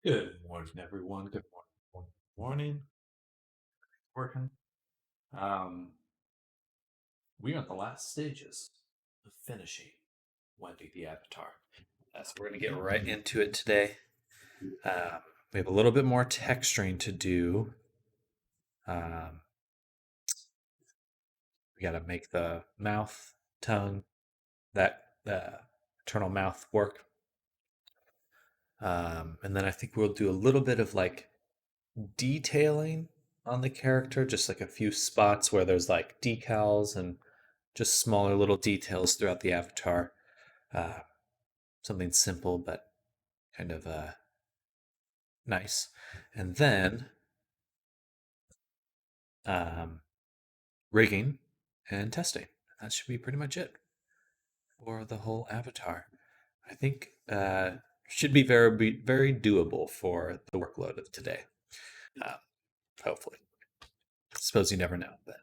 Good morning, everyone. Good morning. Morning. Working. Um, we are at the last stages of finishing Wendy the Avatar. So we're going to get right into it today. We have a little bit more texturing to do. We got to make the mouth, tongue, that eternal mouth work. And then I think we'll do a little bit of like detailing on the character, just like a few spots where there's like decals and just smaller little details throughout the avatar. Uh, Something simple but kind of nice. And then um, rigging and testing. That should be pretty much it for the whole avatar. I think should be very doable for the workload of today. Uh, Hopefully. I suppose you never know, but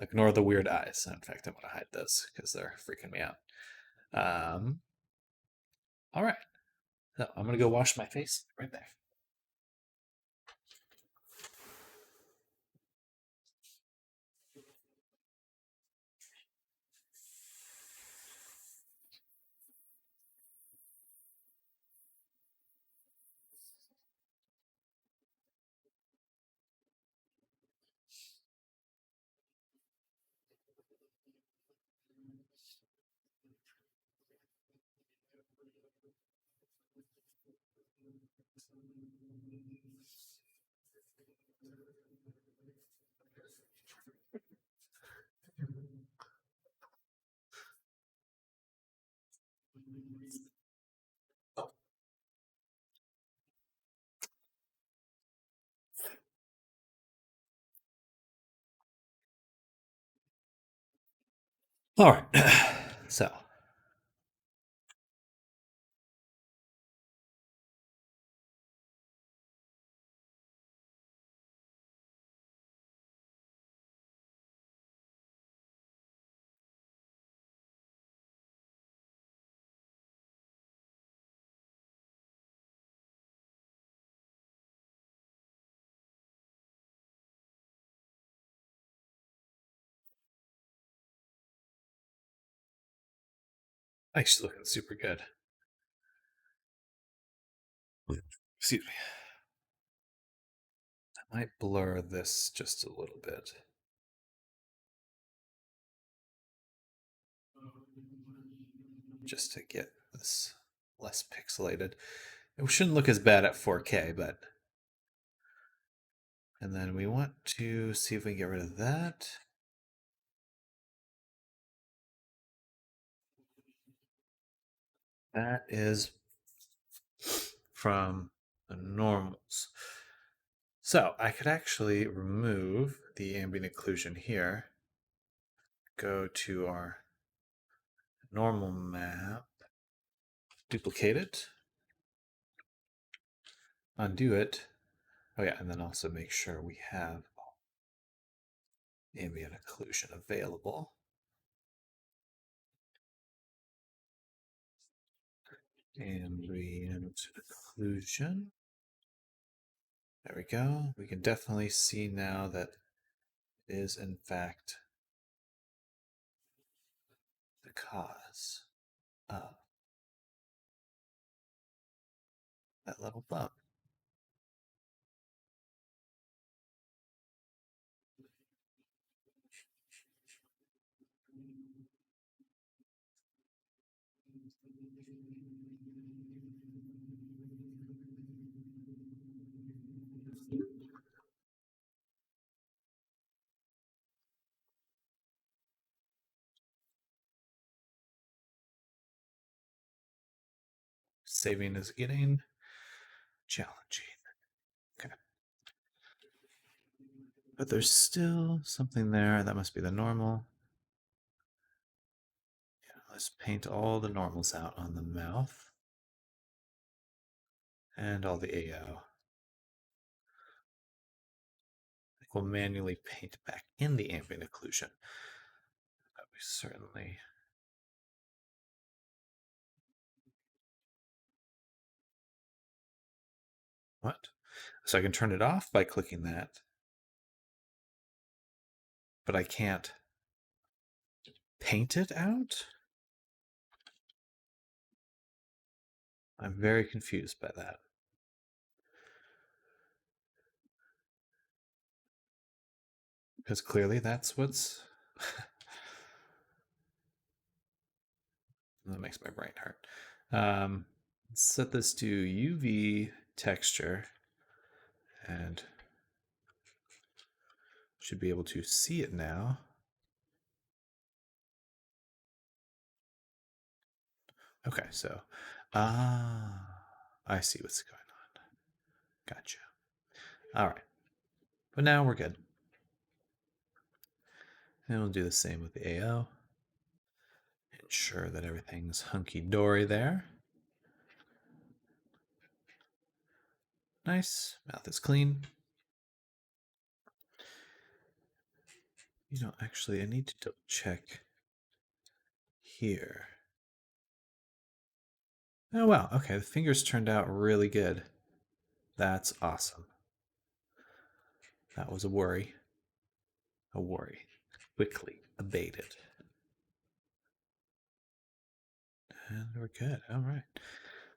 ignore the weird eyes. In fact, I'm going to hide those because they're freaking me out. All right. So I'm going to go wash my face right there. All right. So actually looking super good. Excuse me. I might blur this just a little bit. Just to get this less pixelated. It shouldn't look as bad at 4K, but. And then we want to see if we can get rid of that. That is from the normals. So I could actually remove the ambient occlusion here. Go to our normal map, duplicate it, undo it. Oh yeah, and then also make sure we have ambient occlusion available. Ambient occlusion. There we go. We can definitely see now that it is in fact the cause of that little bump. Saving is getting challenging. Okay. But there's still something there. That must be the normal. Yeah, let's paint all the normals out on the mouth. And all the AO. We'll manually paint back in the ambient occlusion. But we certainly What? So I can turn it off by clicking that, but I can't paint it out? I'm very confused by that. Because clearly that's what's... that makes my brain hurt. Let's set this to UV texture and should be able to see it now. Okay, so I see what's going on. Gotcha. All right, but now we're good. And we'll do the same with the AO. Ensure that everything's hunky-dory there. Nice, mouth is clean. You know, actually, I need to double check here. Oh, wow, okay, the fingers turned out really good. That's awesome. That was a worry. A worry. Quickly abated. And we're good. All right.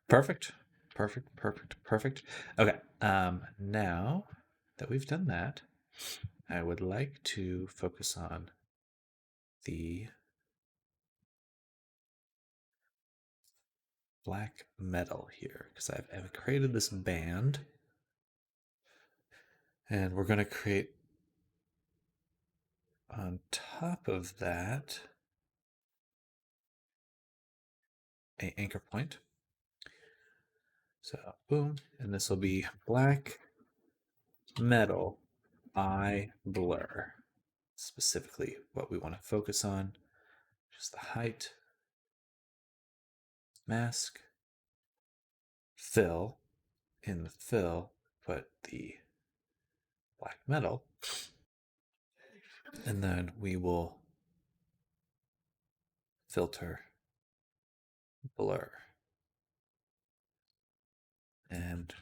Perfect. Perfect. Perfect. Perfect. Okay. Now that we've done that, I would like to focus on the black metal here because I've created this band and we're going to create on top of that a anchor point. So boom, and this will be black metal by blur. Specifically what we want to focus on, just the height, mask, fill. In the fill, put the black metal, and then we will filter blur and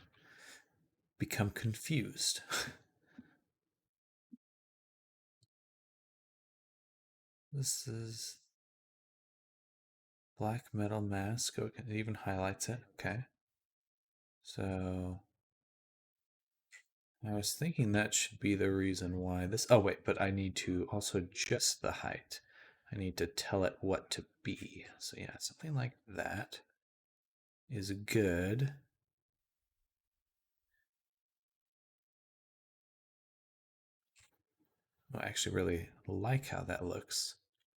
become confused. This is black metal mask. Oh, it even highlights it. Okay. So I was thinking that should be the reason why this. Oh, wait, but I need to also adjust the height. I need to tell it what to be. So, yeah, something like that is good. I actually really like how that looks.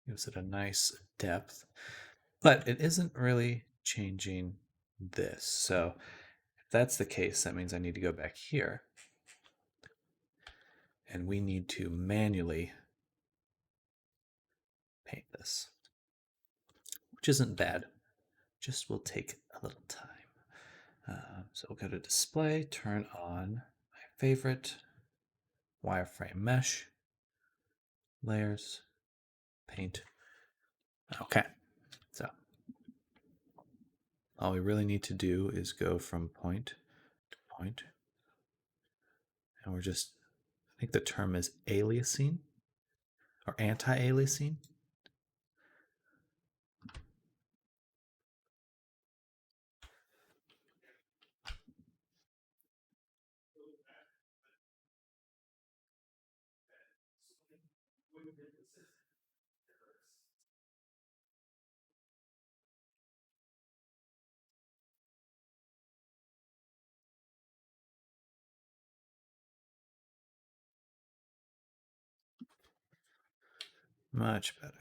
Gives it a nice depth, but it isn't really changing this. So if that's the case, that means I need to go back here and we need to manually paint this, which isn't bad, just will take a little time. So we'll go to display, turn on my favorite wireframe mesh, layers, paint. Okay, so all we really need to do is go from point to point, and we're just, I think the term is aliasing or anti-aliasing. Much better.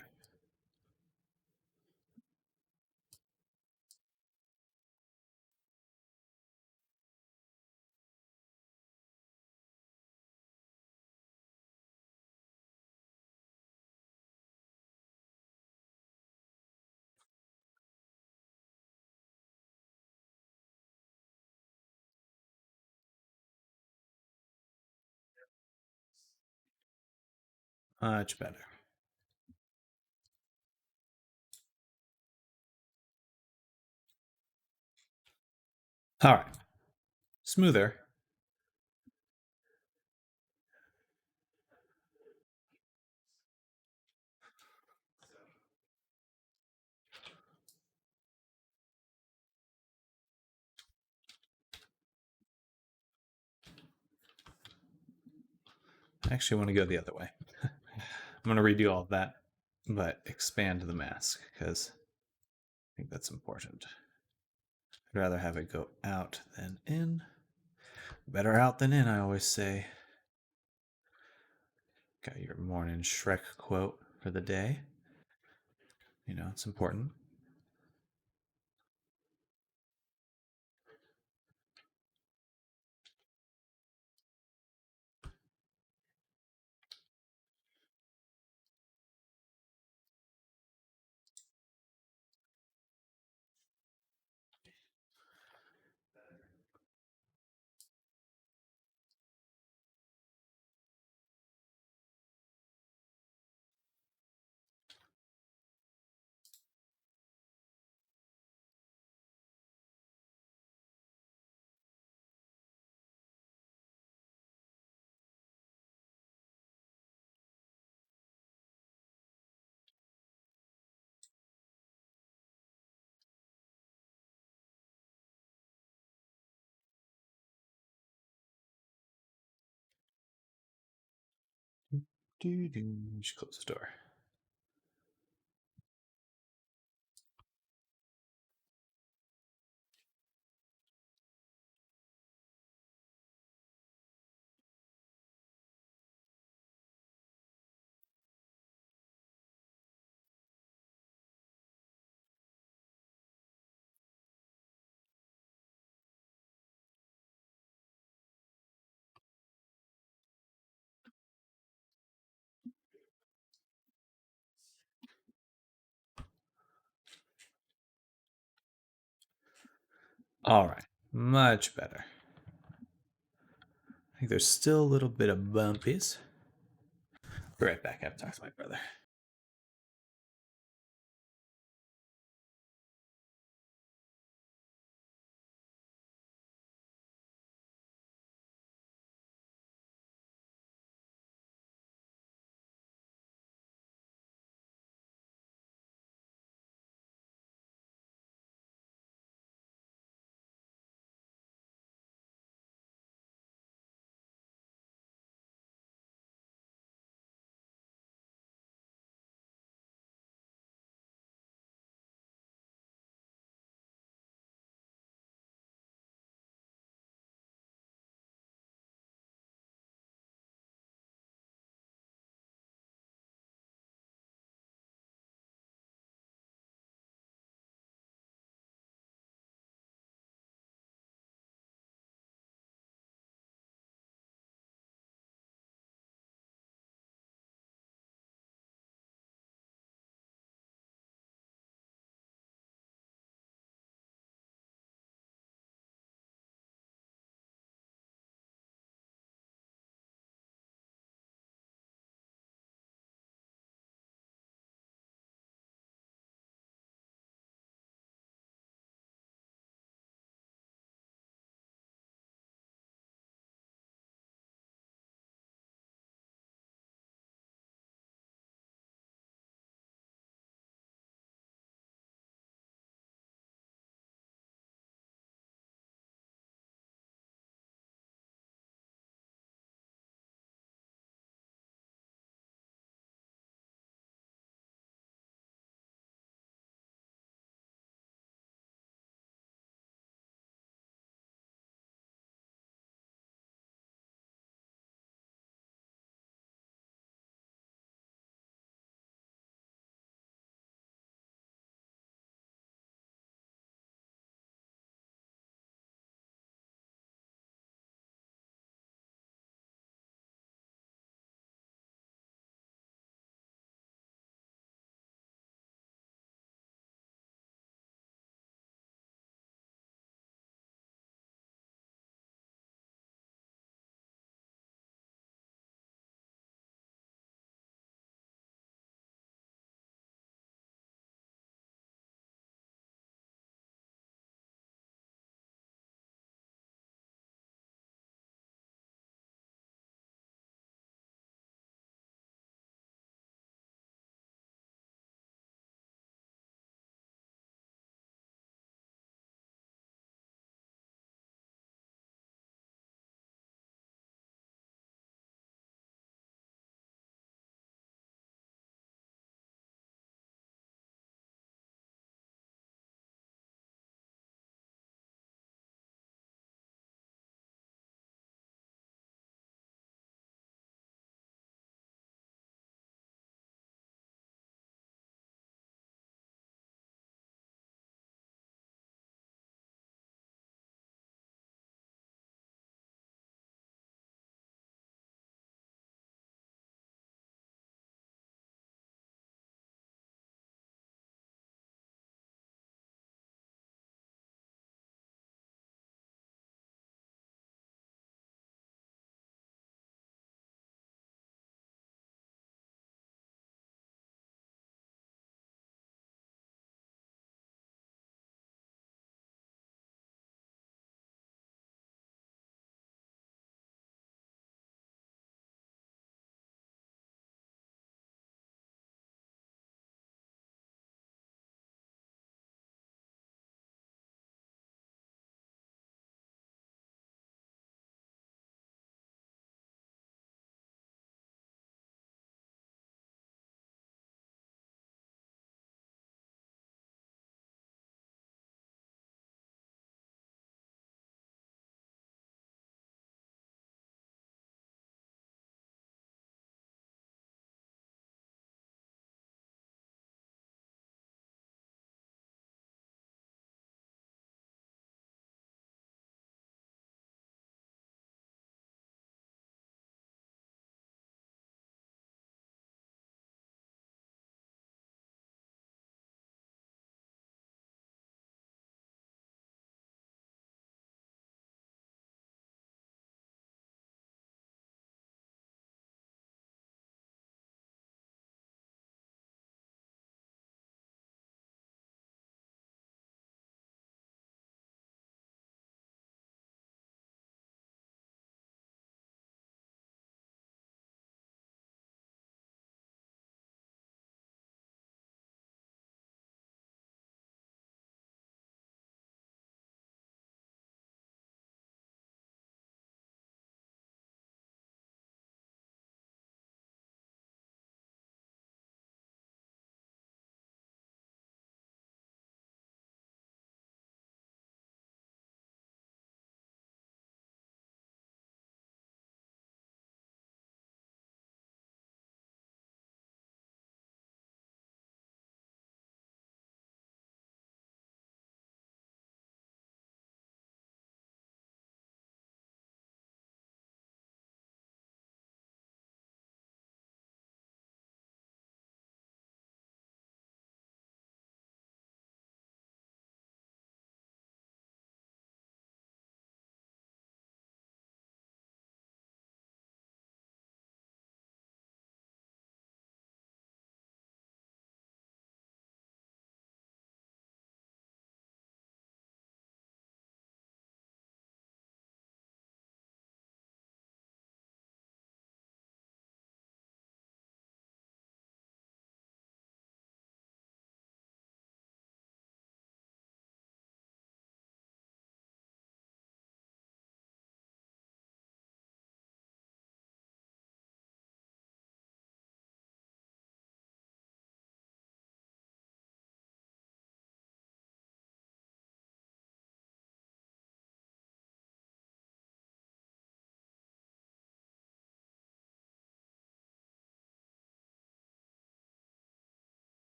Much better. All right. Smoother, I actually want to go the other way. I'm going to redo all of that, but expand the mask because I think that's important. I'd rather have it go out than in. Better out than in, I always say. Got your morning Shrek quote for the day. You know, it's important. Just close the door. All right, much better. I think there's still a little bit of bumpies. Be right back. I have to talk to my brother.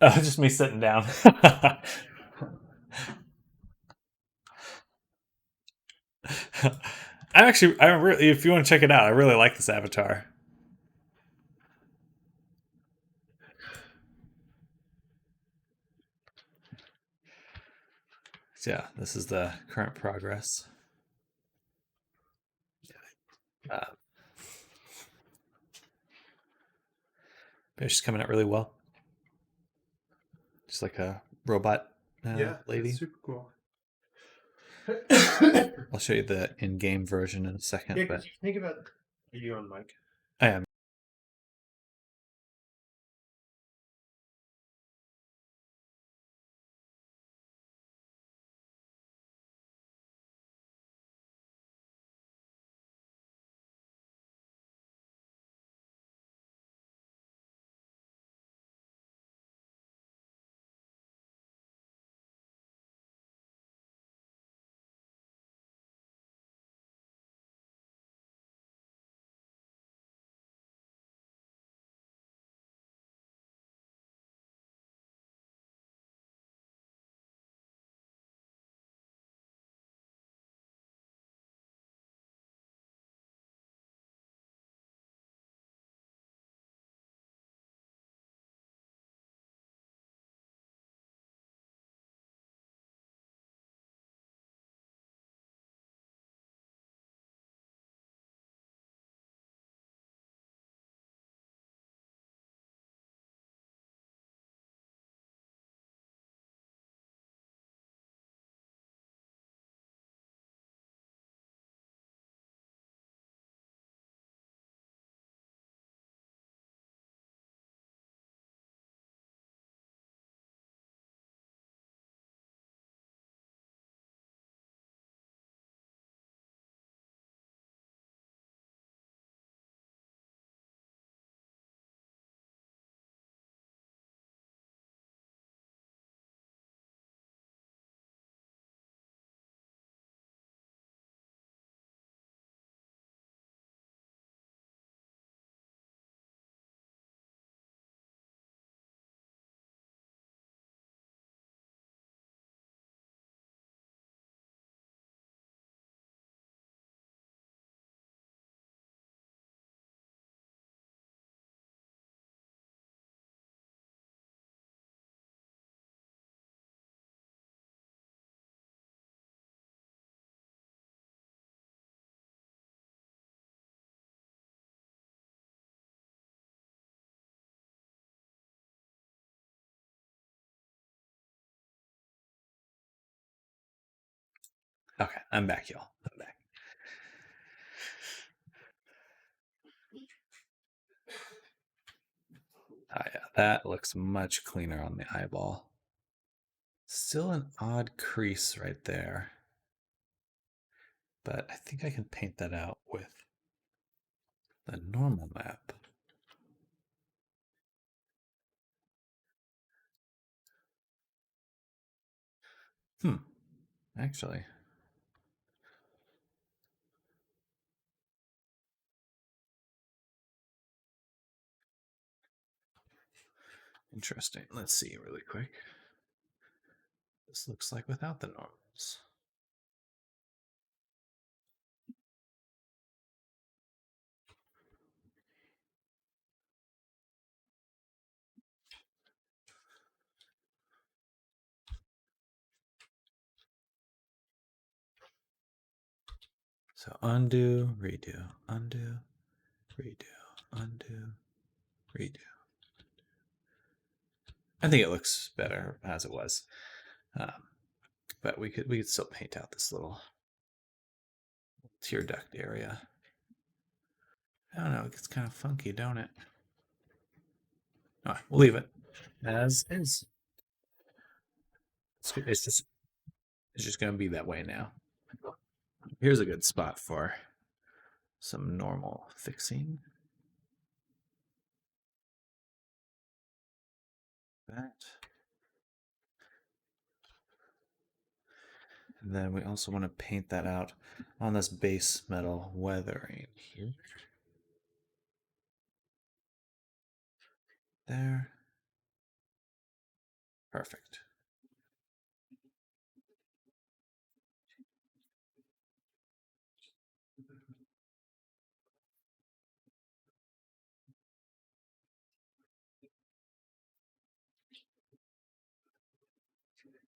Oh, just me sitting down. I really, if you want to check it out, I really like this avatar. So yeah, this is the current progress. Uh, she's coming out really well. Just like a robot lady. Super cool. I'll show you the in-game version in a second. Yeah, but think about. Are you on mic? I am. Okay, I'm back, y'all. I'm back. Oh, yeah, that looks much cleaner on the eyeball. Still an odd crease right there. But I think I can paint that out with the normal map. Actually. Interesting. Let's see really quick. This looks like without the normals. So undo, redo, undo, redo, undo, redo. I think it looks better as it was, but we could still paint out this little tear duct area. I don't know, it gets kind of funky, don't it? All right, we'll leave it as is. It's just going to be that way now. Here's a good spot for some normal fixing. That. And then we also want to paint that out on this base metal weathering here. There. Perfect.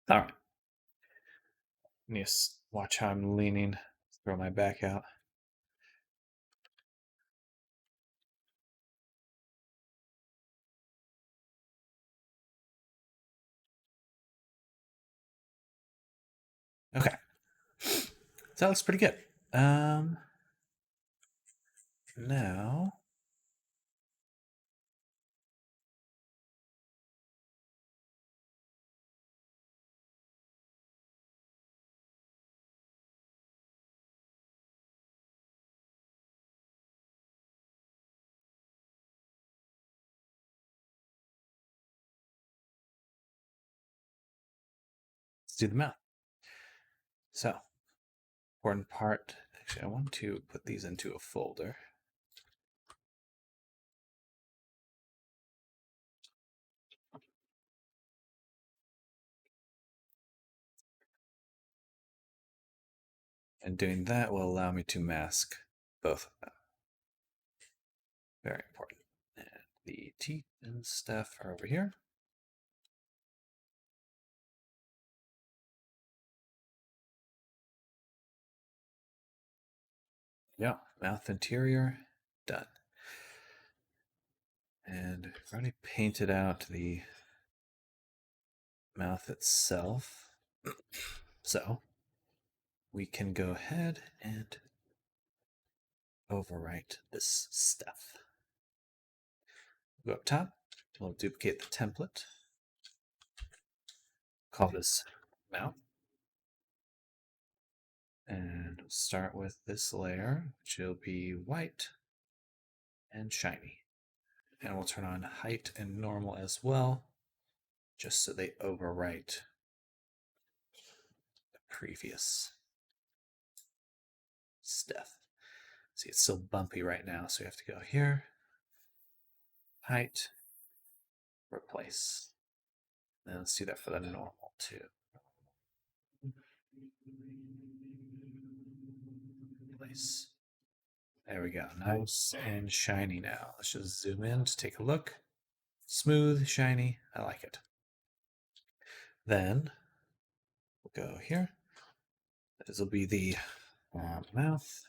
All right. Yes. Watch how I'm leaning. Throw my back out. Okay. So that looks pretty good. Now let's do the mouth. So, important part. Actually, I want to put these into a folder. And doing that will allow me to mask both of them. Very important. And the teeth and stuff are over here. Yeah, mouth interior, done. And I've already painted out the mouth itself. So we can go ahead and overwrite this stuff. Go up top, we'll duplicate the template. Call this mouth. And start with this layer, which will be white and shiny. And we'll turn on height and normal as well, just so they overwrite the previous stuff. See, it's still bumpy right now, so we have to go here, height, replace. And let's do that for the normal too. Replace. There we go. Nice and shiny now. Let's just zoom in to take a look. Smooth, shiny. I like it. Then we'll go here. This will be the mouth.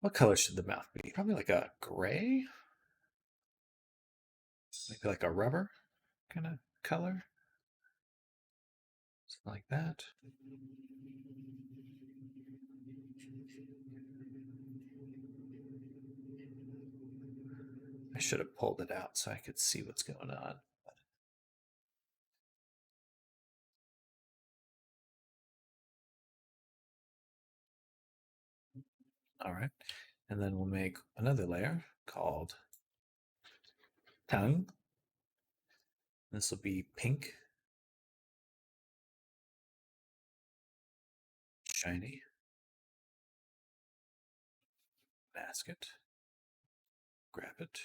What color should the mouth be? Probably like a gray? Maybe like a rubber kind of color? Something like that. I should have pulled it out so I could see what's going on. All right. And then we'll make another layer called tongue. This will be pink, shiny. Mask it. Grab it.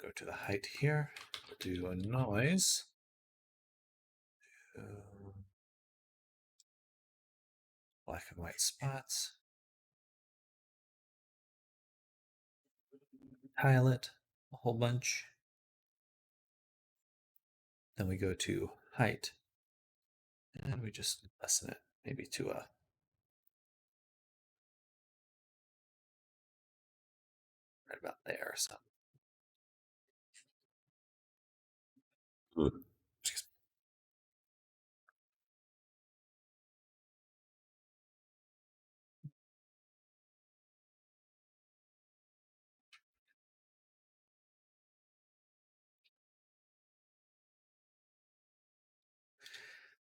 Go to the height here. Do a noise. Black and white spots. Tile it a whole bunch. Then we go to height. And we just lessen it maybe to a right about there or something. Excuse me.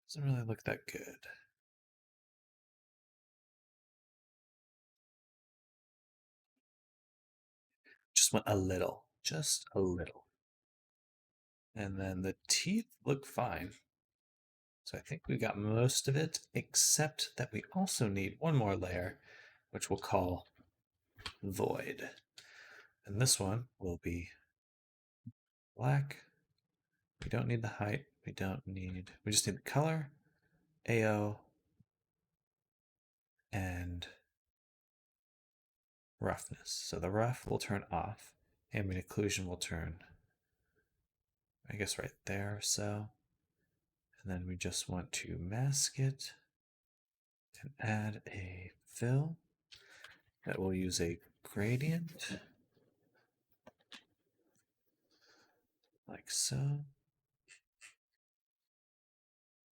Doesn't really look that good. Just want a little, just a little. And then the teeth look fine. So I think we got most of it, except that we also need one more layer, which we'll call void. And this one will be black. We don't need the height. We just need the color, AO, and roughness. So the rough will turn off. Ambient occlusion will turn, I guess, right there or so. And then we just want to mask it and add a fill that will use a gradient, like so.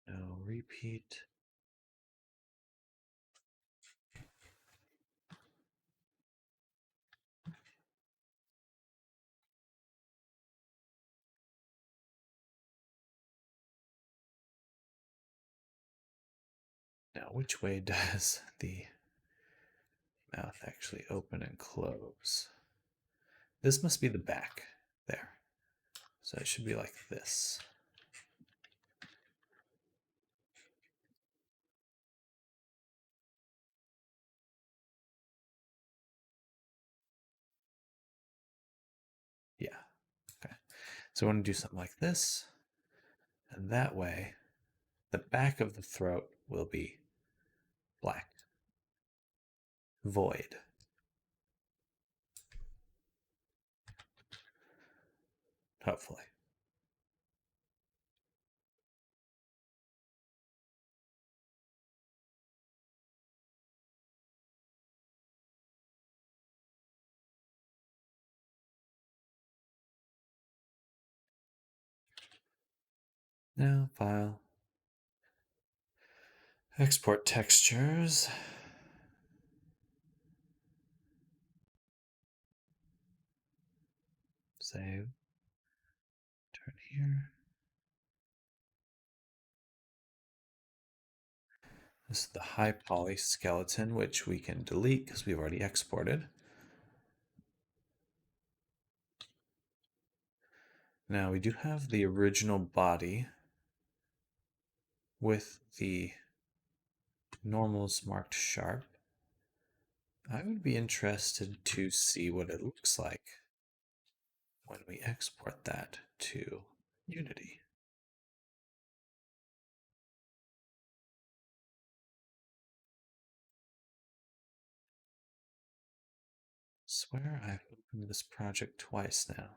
No repeat. Now, which way does the mouth actually open and close? This must be the back there. So it should be like this. Yeah. Okay. So I want to do something like this. And that way, the back of the throat will be black. Void. Hopefully. Now, file. Export textures. Save. Turn here. This is the high poly skeleton, which we can delete because we've already exported. Now we do have the original body with the normals marked sharp. I would be interested to see what it looks like when we export that to Unity. Swear I've opened this project twice now.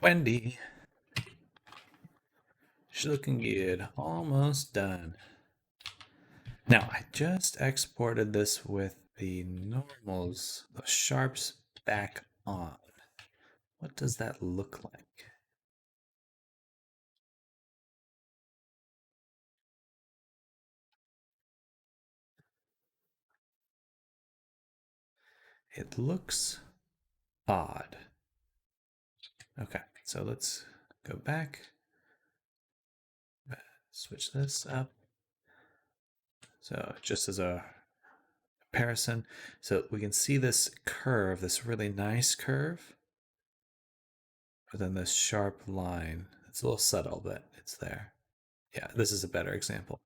Wendy. She's looking good. Almost done. Now, I just exported this with the normals, the sharps back on. What does that look like? It looks odd. Okay, so let's go back. Switch this up. So just as a comparison, so we can see this curve, this really nice curve, but then this sharp line. It's a little subtle, but it's there. Yeah, this is a better example.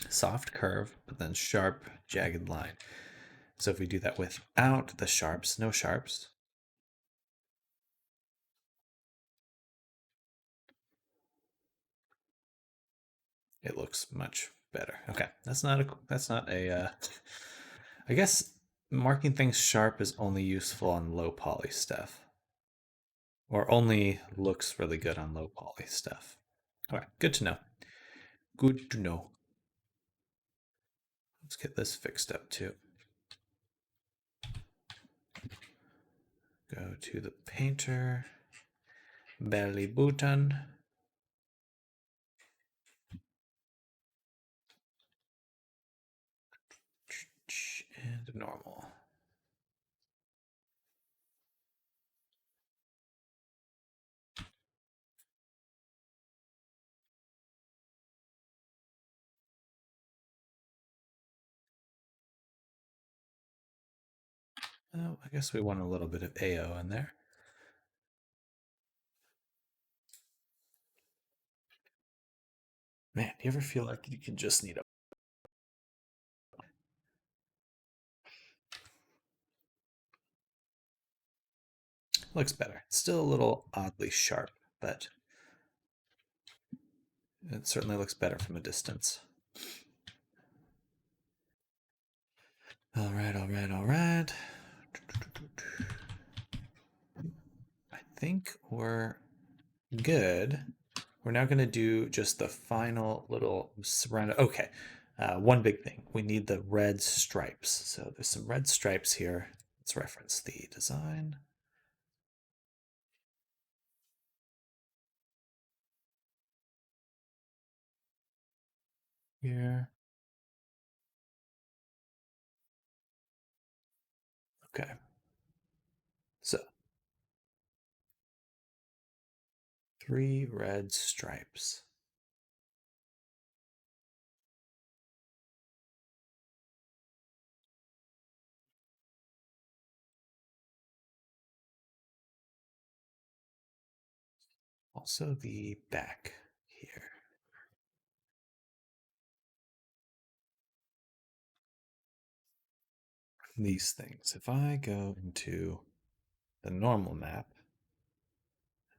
Soft curve, but then sharp, jagged line. So if we do that without the sharps, no sharps, it looks much better. Okay, that's not a. I guess marking things sharp is only useful on low poly stuff, or only looks really good on low poly stuff. All right, good to know. Good to know. Let's get this fixed up too. Go to the painter, belly button. And normal. Oh, I guess we want a little bit of AO in there. Man, you ever feel like you can just need a... Looks better. Still a little oddly sharp, but it certainly looks better from a distance. All right, all right, all right. I think we're good. We're now going to do just the final little surround. Okay, one big thing. We need the red stripes. So there's some red stripes here. Let's reference the design. Here. Okay. So 3 red stripes. Also the back here. These things. If I go into the normal map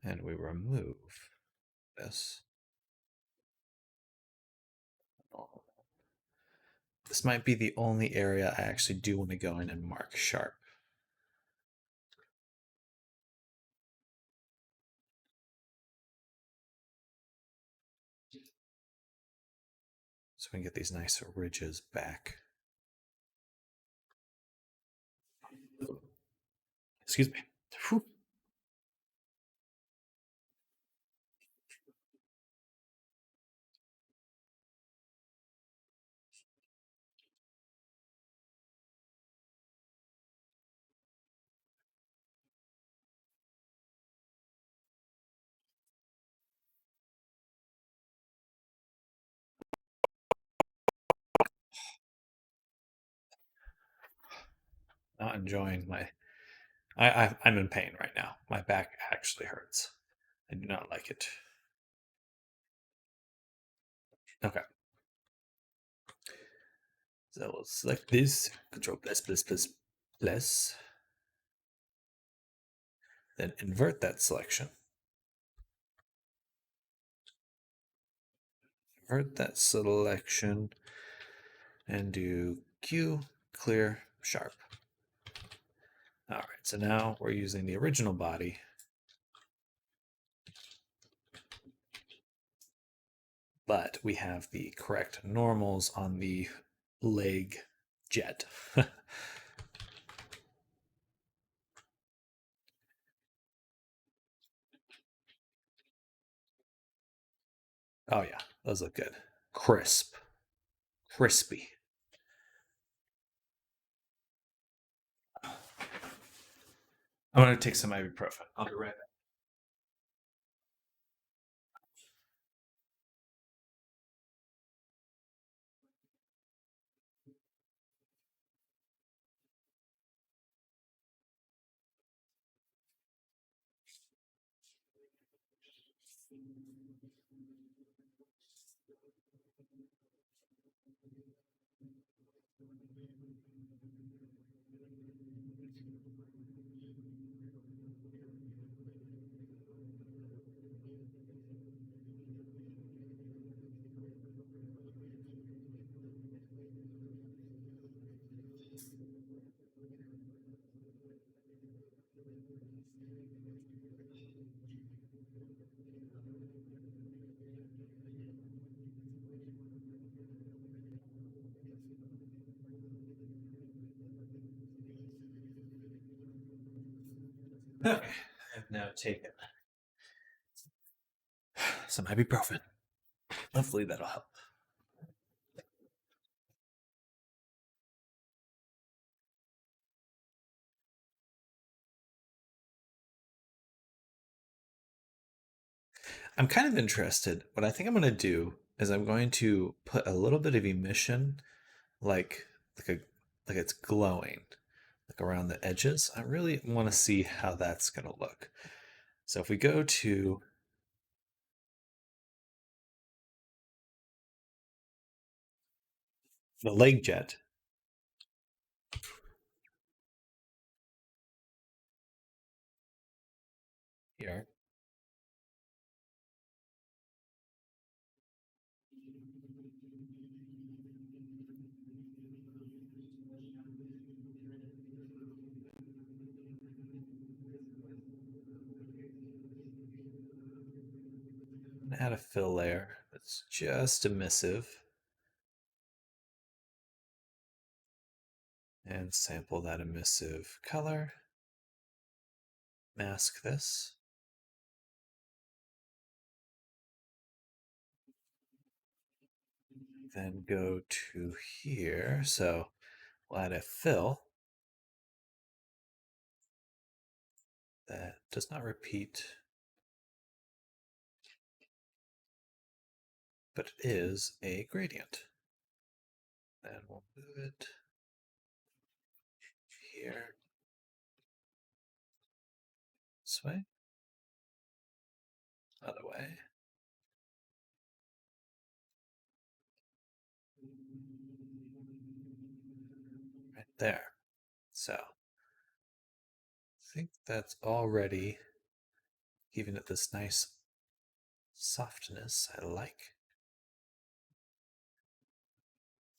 and we remove this, this might be the only area I actually do want to go in and mark sharp. So we can get these nice ridges back. Excuse me. Whew. Not enjoying my... I'm in pain right now. My back actually hurts. I do not like it. Okay. So we'll select this, Control plus plus plus plus. Then invert that selection. Invert that selection and do Q, clear, sharp. All right, So now we're using the original body. But we have the correct normals on the leg jet. Oh yeah, those look good. Crisp. Crispy. I'm going to take some ibuprofen. I'll be right back. Okay, I've now taken some ibuprofen. Hopefully that'll help. I'm kind of interested. What I think I'm going to do is I'm going to put a little bit of emission, like a like it's glowing, like around the edges. I really want to see how that's going to look. So if we go to the leg jet, here, add a fill layer that's just emissive and sample that emissive color. Mask this. Then go to here. So we'll add a fill that does not repeat, but it is a gradient. Then we'll move it here, this way, other way. Right there. So I think that's already giving it this nice softness I like.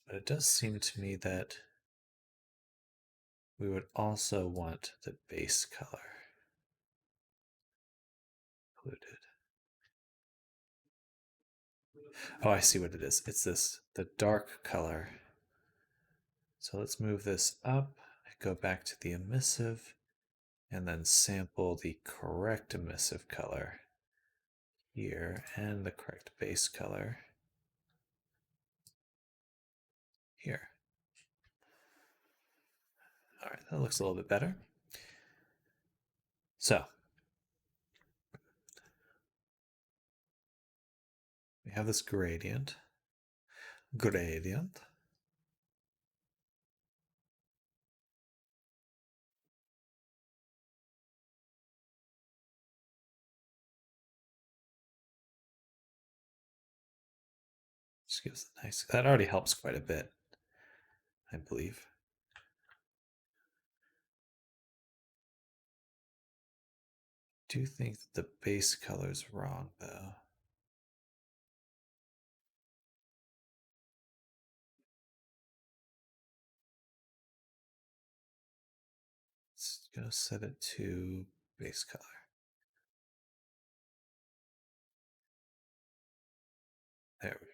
But it does seem to me that we would also want the base color included. Oh, I see what it is. It's this, the dark color. So let's move this up, go back to the emissive, and then sample the correct emissive color here and the correct base color here. All right, that looks a little bit better. So we have this gradient. Just gives a nice, that already helps quite a bit, I believe. I do think that the base color is wrong though. It's go set it to base color. There we go.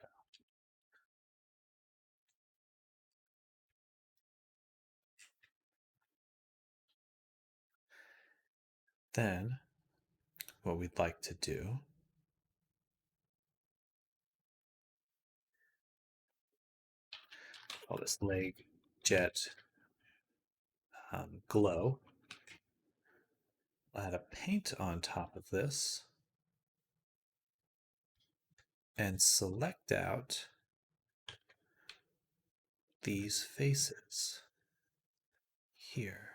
Then what we'd like to do call this leg jet glow. I'll add a paint on top of this and select out these faces here.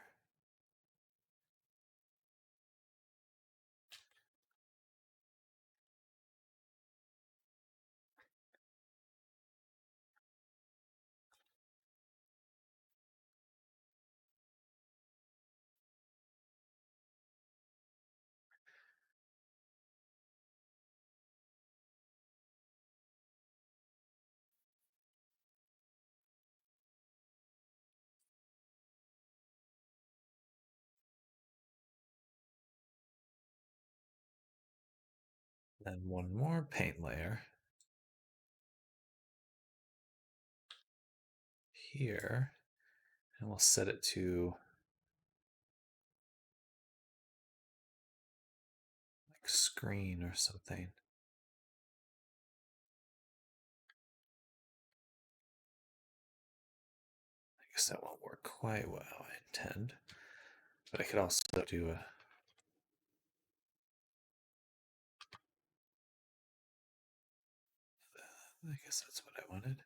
Then one more paint layer here, and we'll set it to like screen or something. I guess that won't work quite what I intend, but I could also do a I guess that's what I wanted.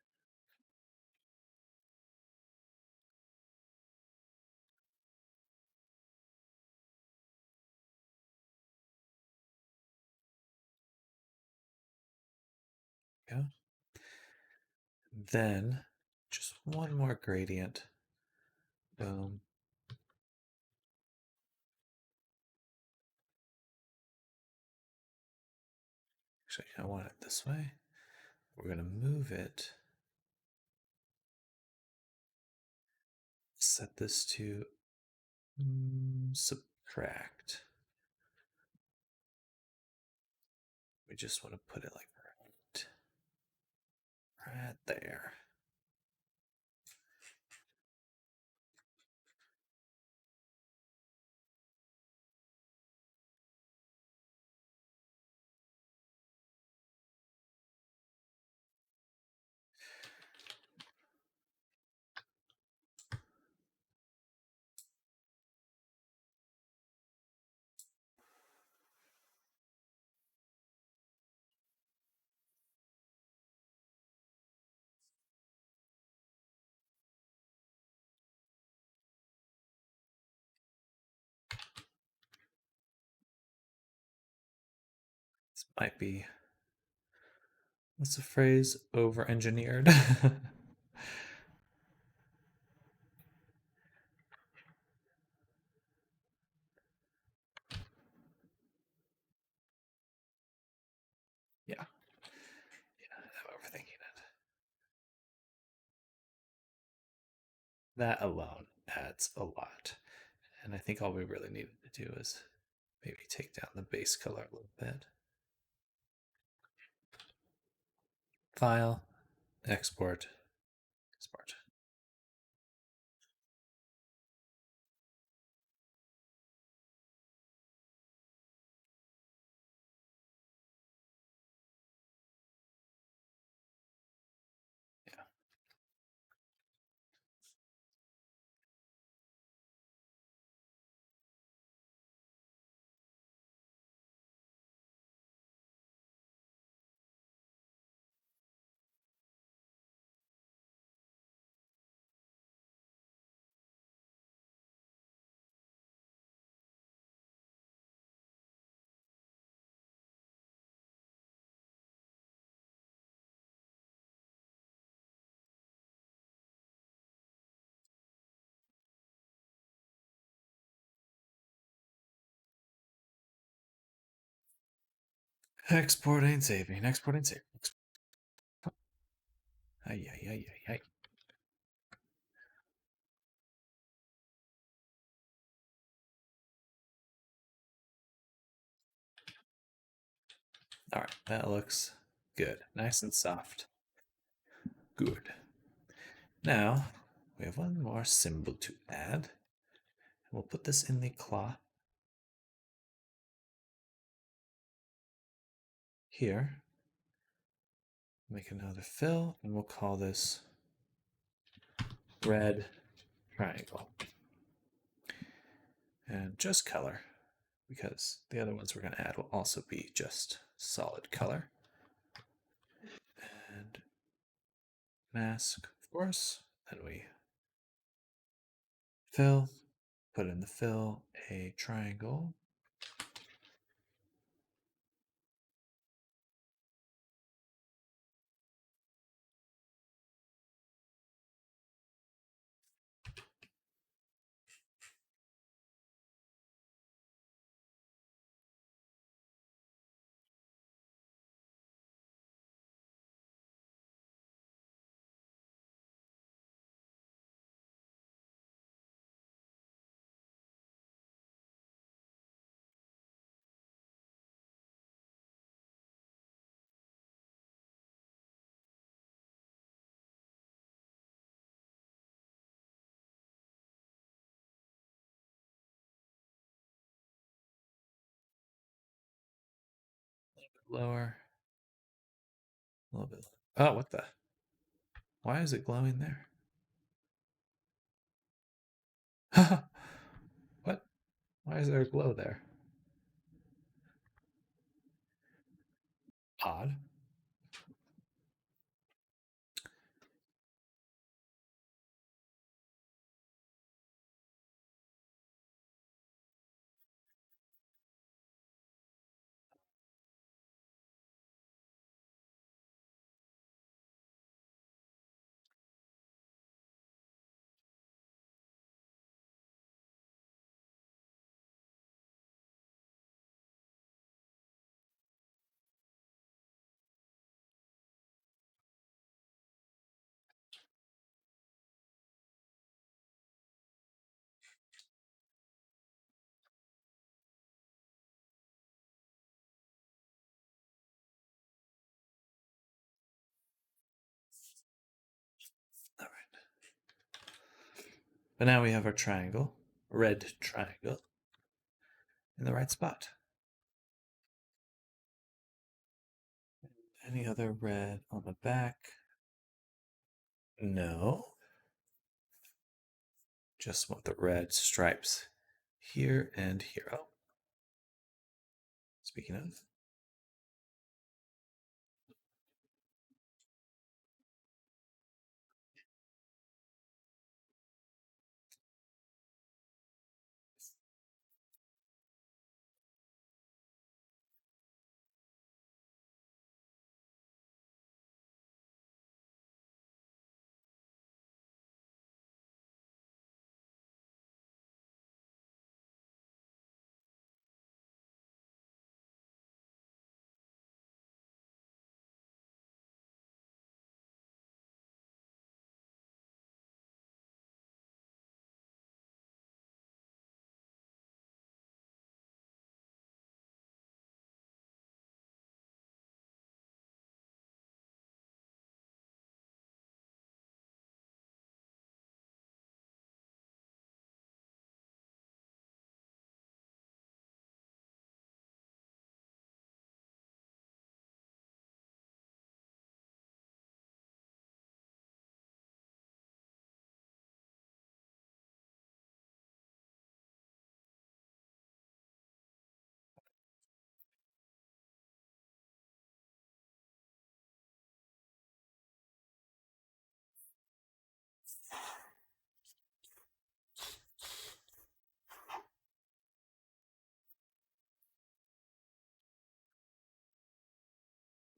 Yeah. Then just one more gradient. Boom. Actually, I want it this way. We're going to move it. Set this to subtract. We just want to put it like right there. This might be, what's the phrase? Over engineered. Yeah. I'm overthinking it. That alone adds a lot. And I think all we really needed to do is maybe take down the base color a little bit. File, export, export. Yeah. Export ain't saving. Export ain't saving. Ay, ay, ay, ay, ay. All right, that looks good. Nice and soft. Good. Now, we have one more symbol to add. We'll put this in the claw here. Make another fill, and we'll call this red triangle. And just color, because the other ones we're going to add will also be just solid color. And mask, of course. Then we fill, put in the fill a triangle. Lower. A little bit. Oh, what the? Why is it glowing there? What? Why is there a glow there? Odd. All right. But now we have our triangle, red triangle, in the right spot. Any other red on the back? No. Just want the red stripes here and here. Oh, speaking of.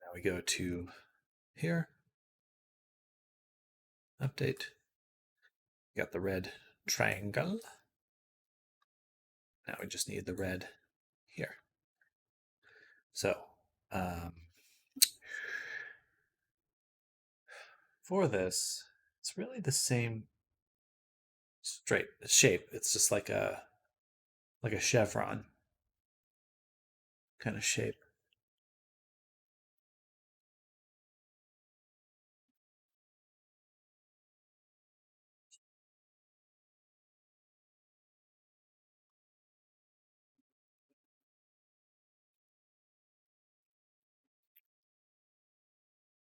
Now we go to here, update. Got the red triangle. Now we just need the red here. So, for this, it's really the same straight shape. It's just like a chevron kind of shape.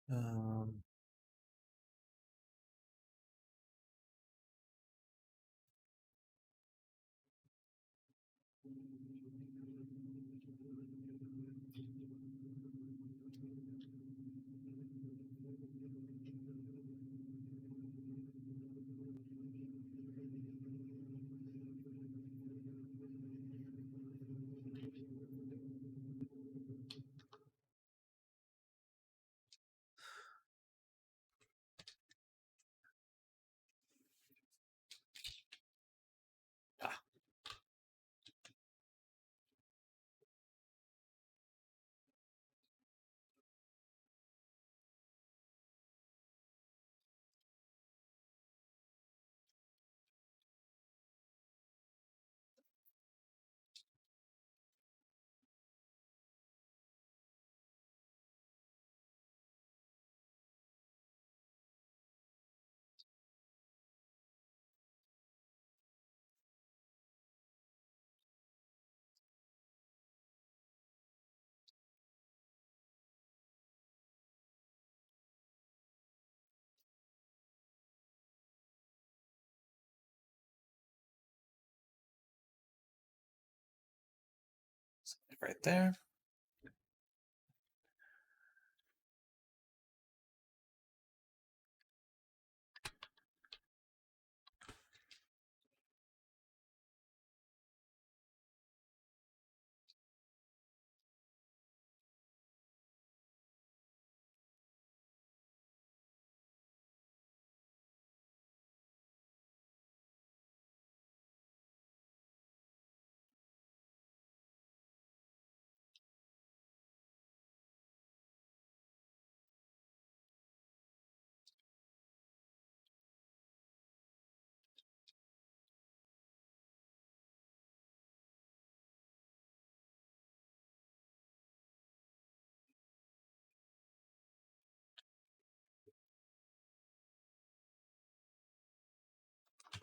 Um, ah, right there.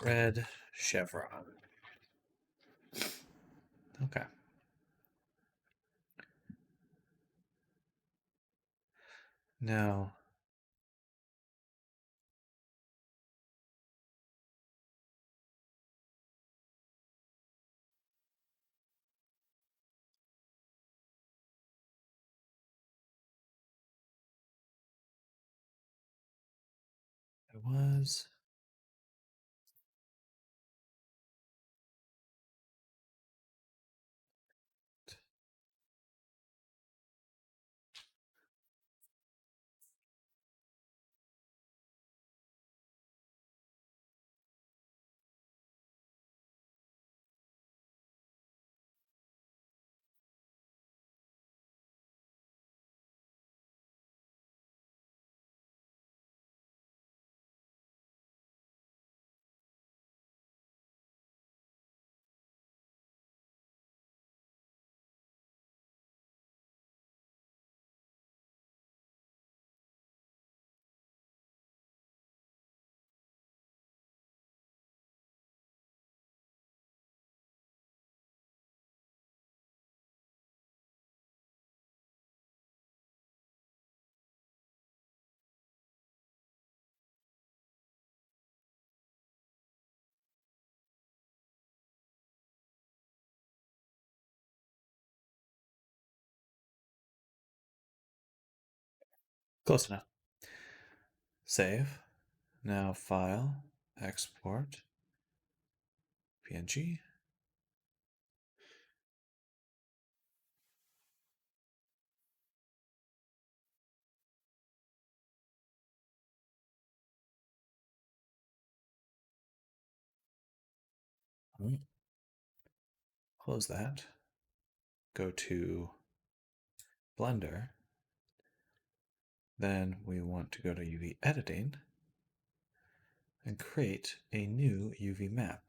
Red chevron. Okay. Now, it was. Close enough. Save. Now file, export, PNG. Close that. Go to Blender. Then we want to go to UV editing and create a new UV map.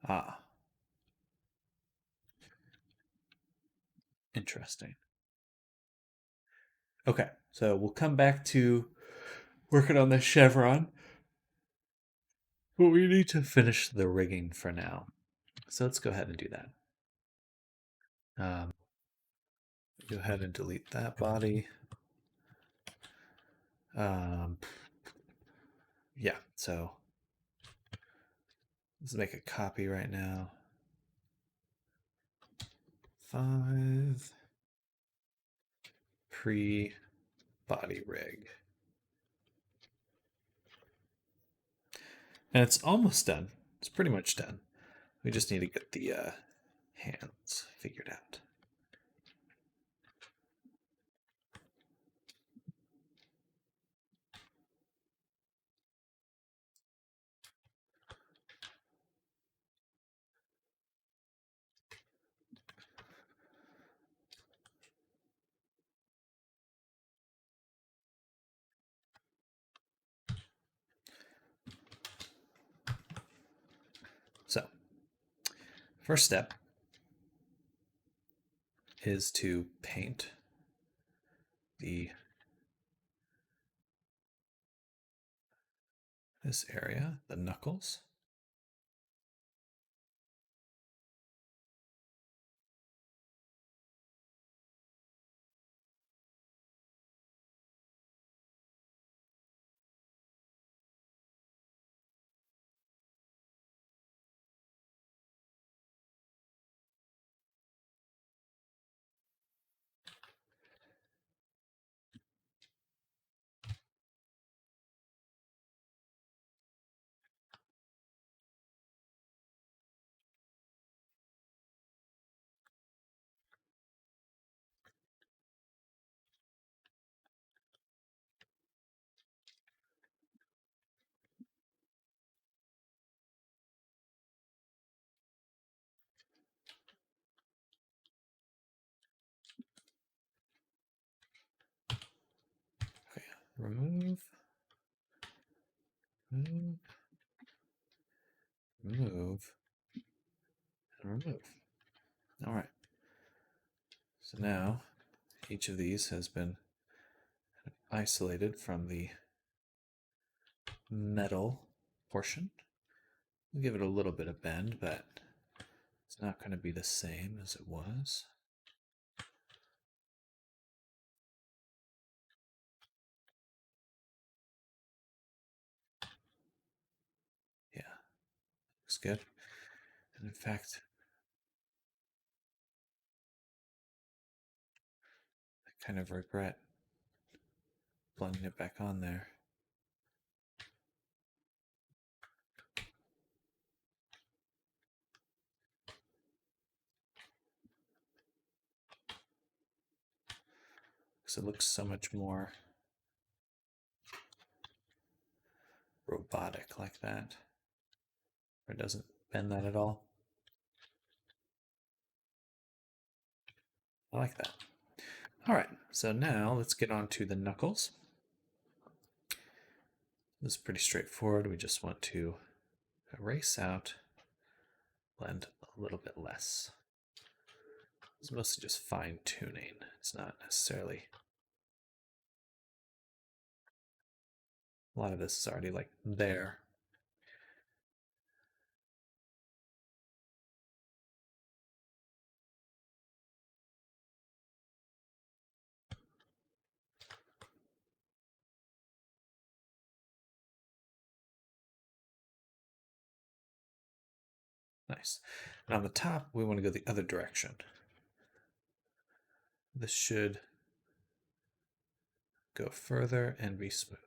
Ah, interesting. Okay, so we'll come back to working on the chevron, but we need to finish the rigging for now. So let's go ahead and do that. Go ahead and delete that body. Yeah, so let's make a copy right now. 5 pre-body rig. And it's almost done. It's pretty much done. We just need to get the hands figured out. So, first step is to paint this area, the knuckles. Okay, remove, remove, remove, and remove. All right. So now each of these has been isolated from the metal portion. We'll give it a little bit of bend, but it's not going to be the same as it was. Yeah, looks good. And in fact, I kind of regret blending it back on there. Because it looks so much more robotic like that. Or it doesn't bend that at all. I like that. All right, so now let's get on to the knuckles. This is pretty straightforward. We just want to erase out, blend a little bit less. It's mostly just fine tuning. It's not necessarily. A lot of this is already like there. Nice. And on the top, we want to go the other direction. This should go further and be smooth.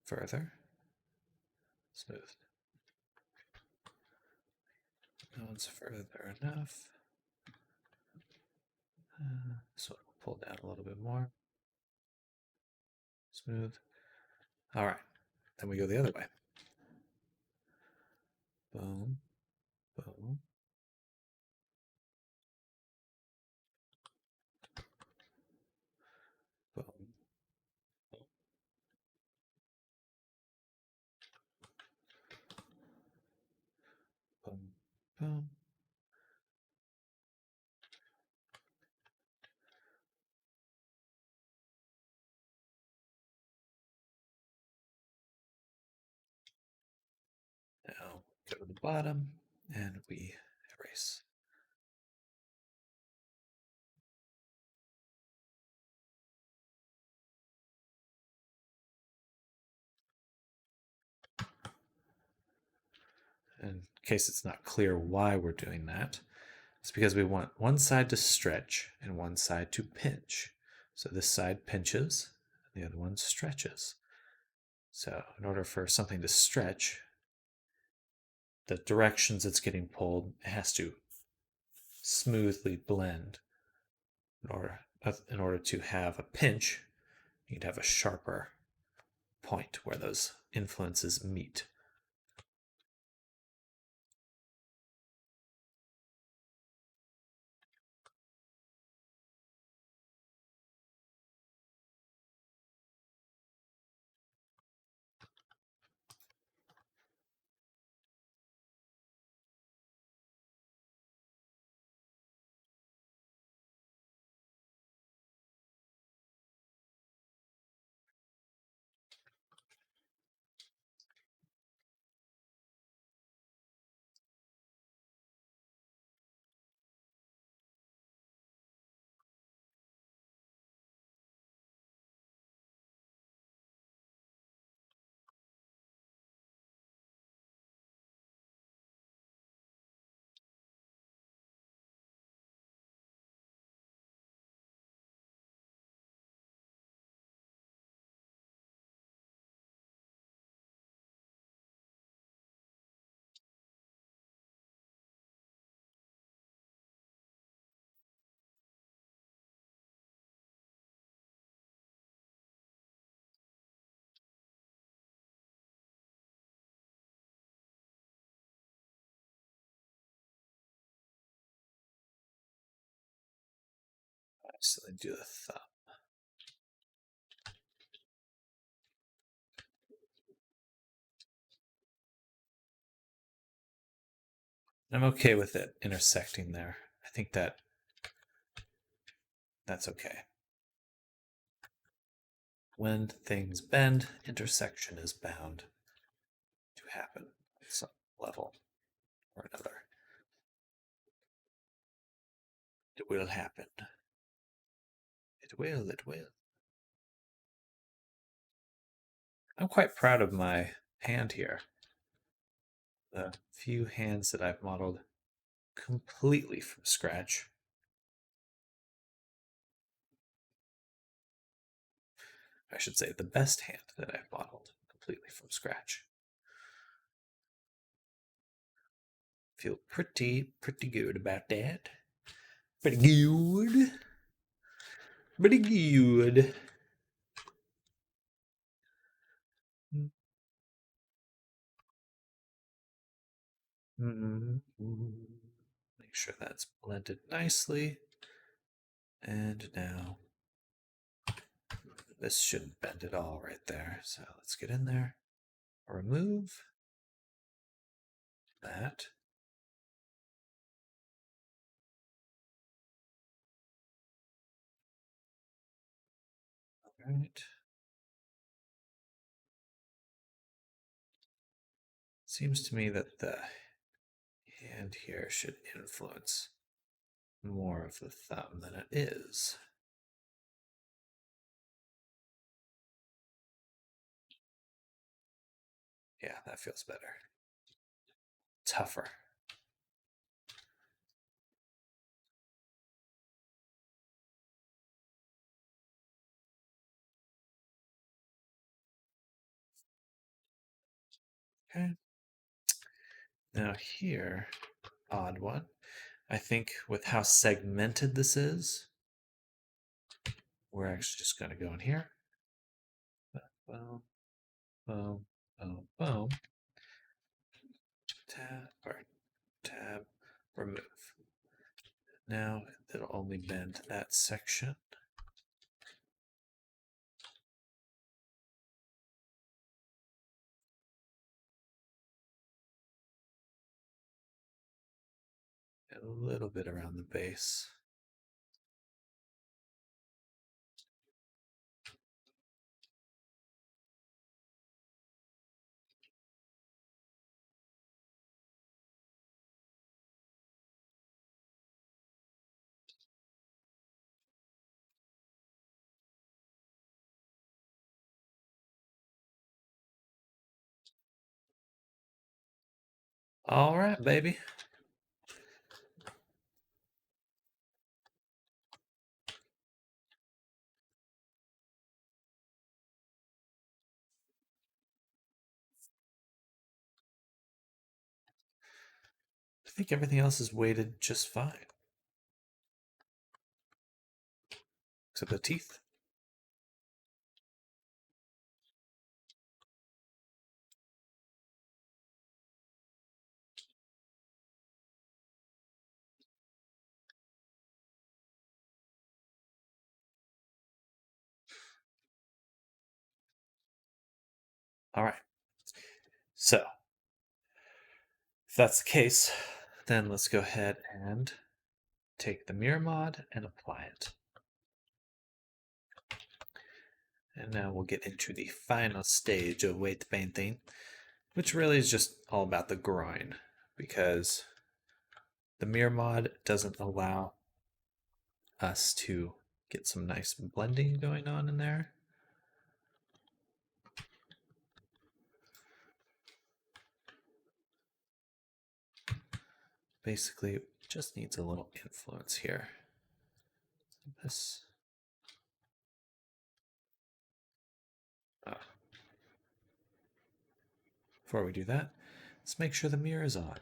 Further, smooth. That one's further enough. This one will pull down a little bit more. Smooth. All right. Then we go the other way. Boom, boom. Boom. Boom, boom. Go to the bottom and we erase. In case it's not clear why we're doing that, it's because we want one side to stretch and one side to pinch. So this side pinches, the other one stretches. So in order for something to stretch, the directions it's getting pulled, it has to smoothly blend. In order to have a pinch, you need to have a sharper point where those influences meet. So then do the thumb. I'm okay with it intersecting there. I think that's okay. When things bend, intersection is bound to happen at some level or another. It will happen. It will, it will. I'm quite proud of my hand here. The few hands that I've modeled completely from scratch. I should say the best hand that I've modeled completely from scratch. Feel pretty good about that. Pretty good. Pretty good. Make sure that's blended nicely. And now this shouldn't bend at all right there. So let's get in there. Remove that. All right. Seems to me that the hand here should influence more of the thumb than it is. Yeah, that feels better. Tougher. Okay. Now here, odd one. I think with how segmented this is, we're actually just going to go in here. Boom, boom, boom, boom. Tab, remove. Now it'll only bend that section. And a little bit around the base. All right, baby. I think everything else is weighted just fine. Except the teeth. All right. So, if that's the case, then let's go ahead and take the mirror mod and apply it. And now we'll get into the final stage of weight painting, which really is just all about the grind, because the mirror mod doesn't allow us to get some nice blending going on in there. Basically, it just needs a little influence here. This. Before we do that, let's make sure the mirror is on.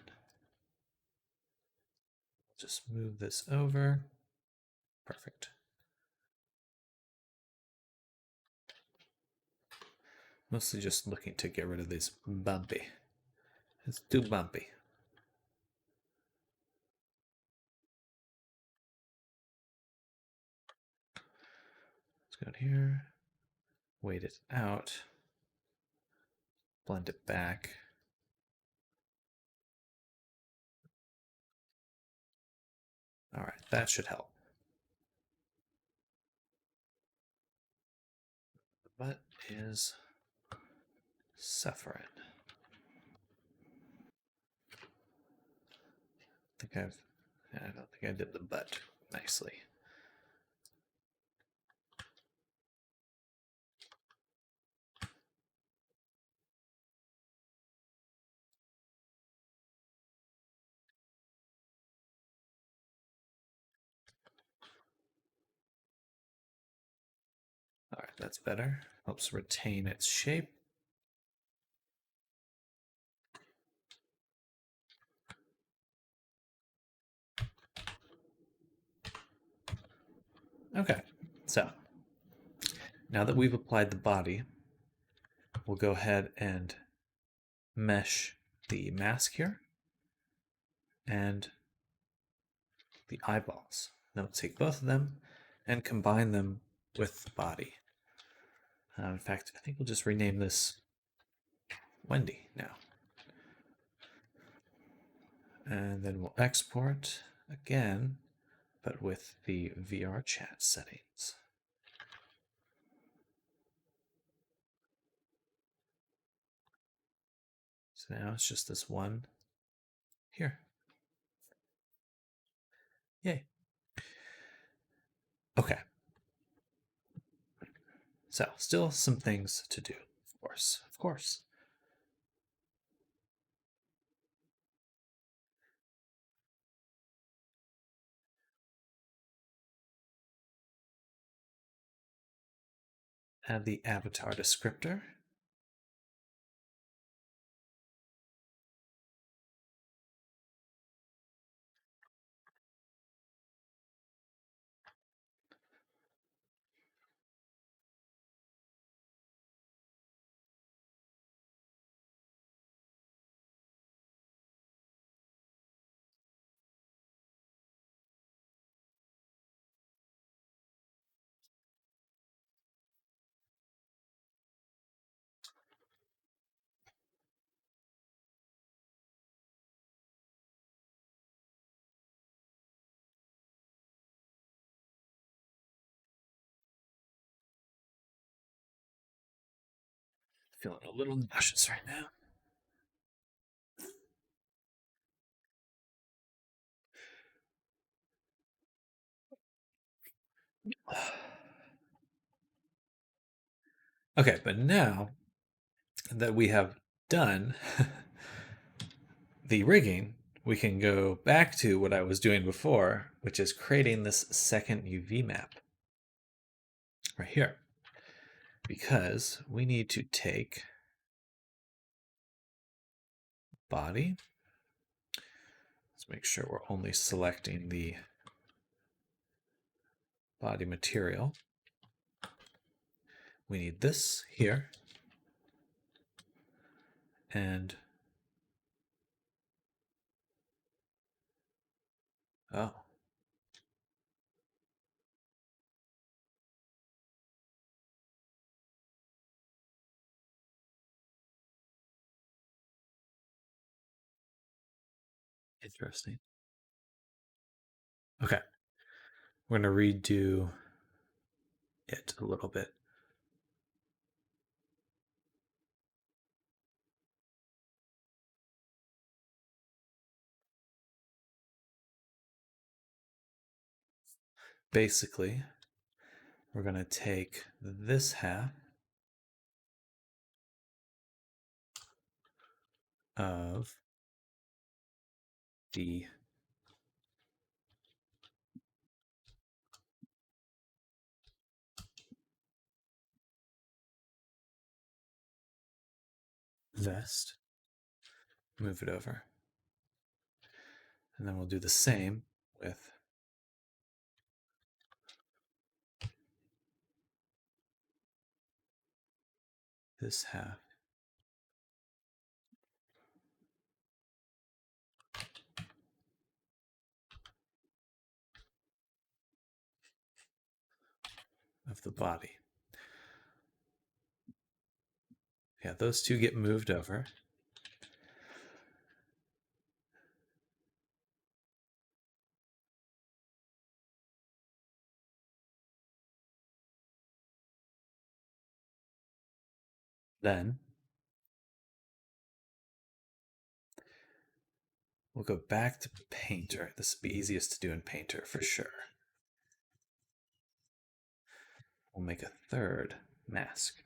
Just move this over. Perfect. Mostly just looking to get rid of this bumpy. It's too bumpy. Let's go in here, wait it out, blend it back. All right, that should help. What is suffering? I don't think I did the butt nicely. All right, that's better. Helps retain its shape. Okay, so now that we've applied the body, we'll go ahead and mesh the mask here and the eyeballs. Then we'll take both of them and combine them with the body. In fact, I think we'll just rename this Wendy now. And then we'll export again, but with the VR chat settings. So now it's just this one here. Yay. Okay. So, still some things to do, of course. Of course. Add the avatar descriptor. Feeling a little nauseous right now. Okay, but now that we have done the rigging, we can go back to what I was doing before, which is creating this second UV map right here. Because we need to take body. Let's make sure we're only selecting the body material. We need this here. And oh. Interesting. Okay. We're going to redo it a little bit. Basically, we're going to take this half of the vest, move it over, and then we'll do the same with this half of the body. Yeah, those two get moved over. Then we'll go back to Painter. This will be easiest to do in Painter for sure. We'll make a third mask.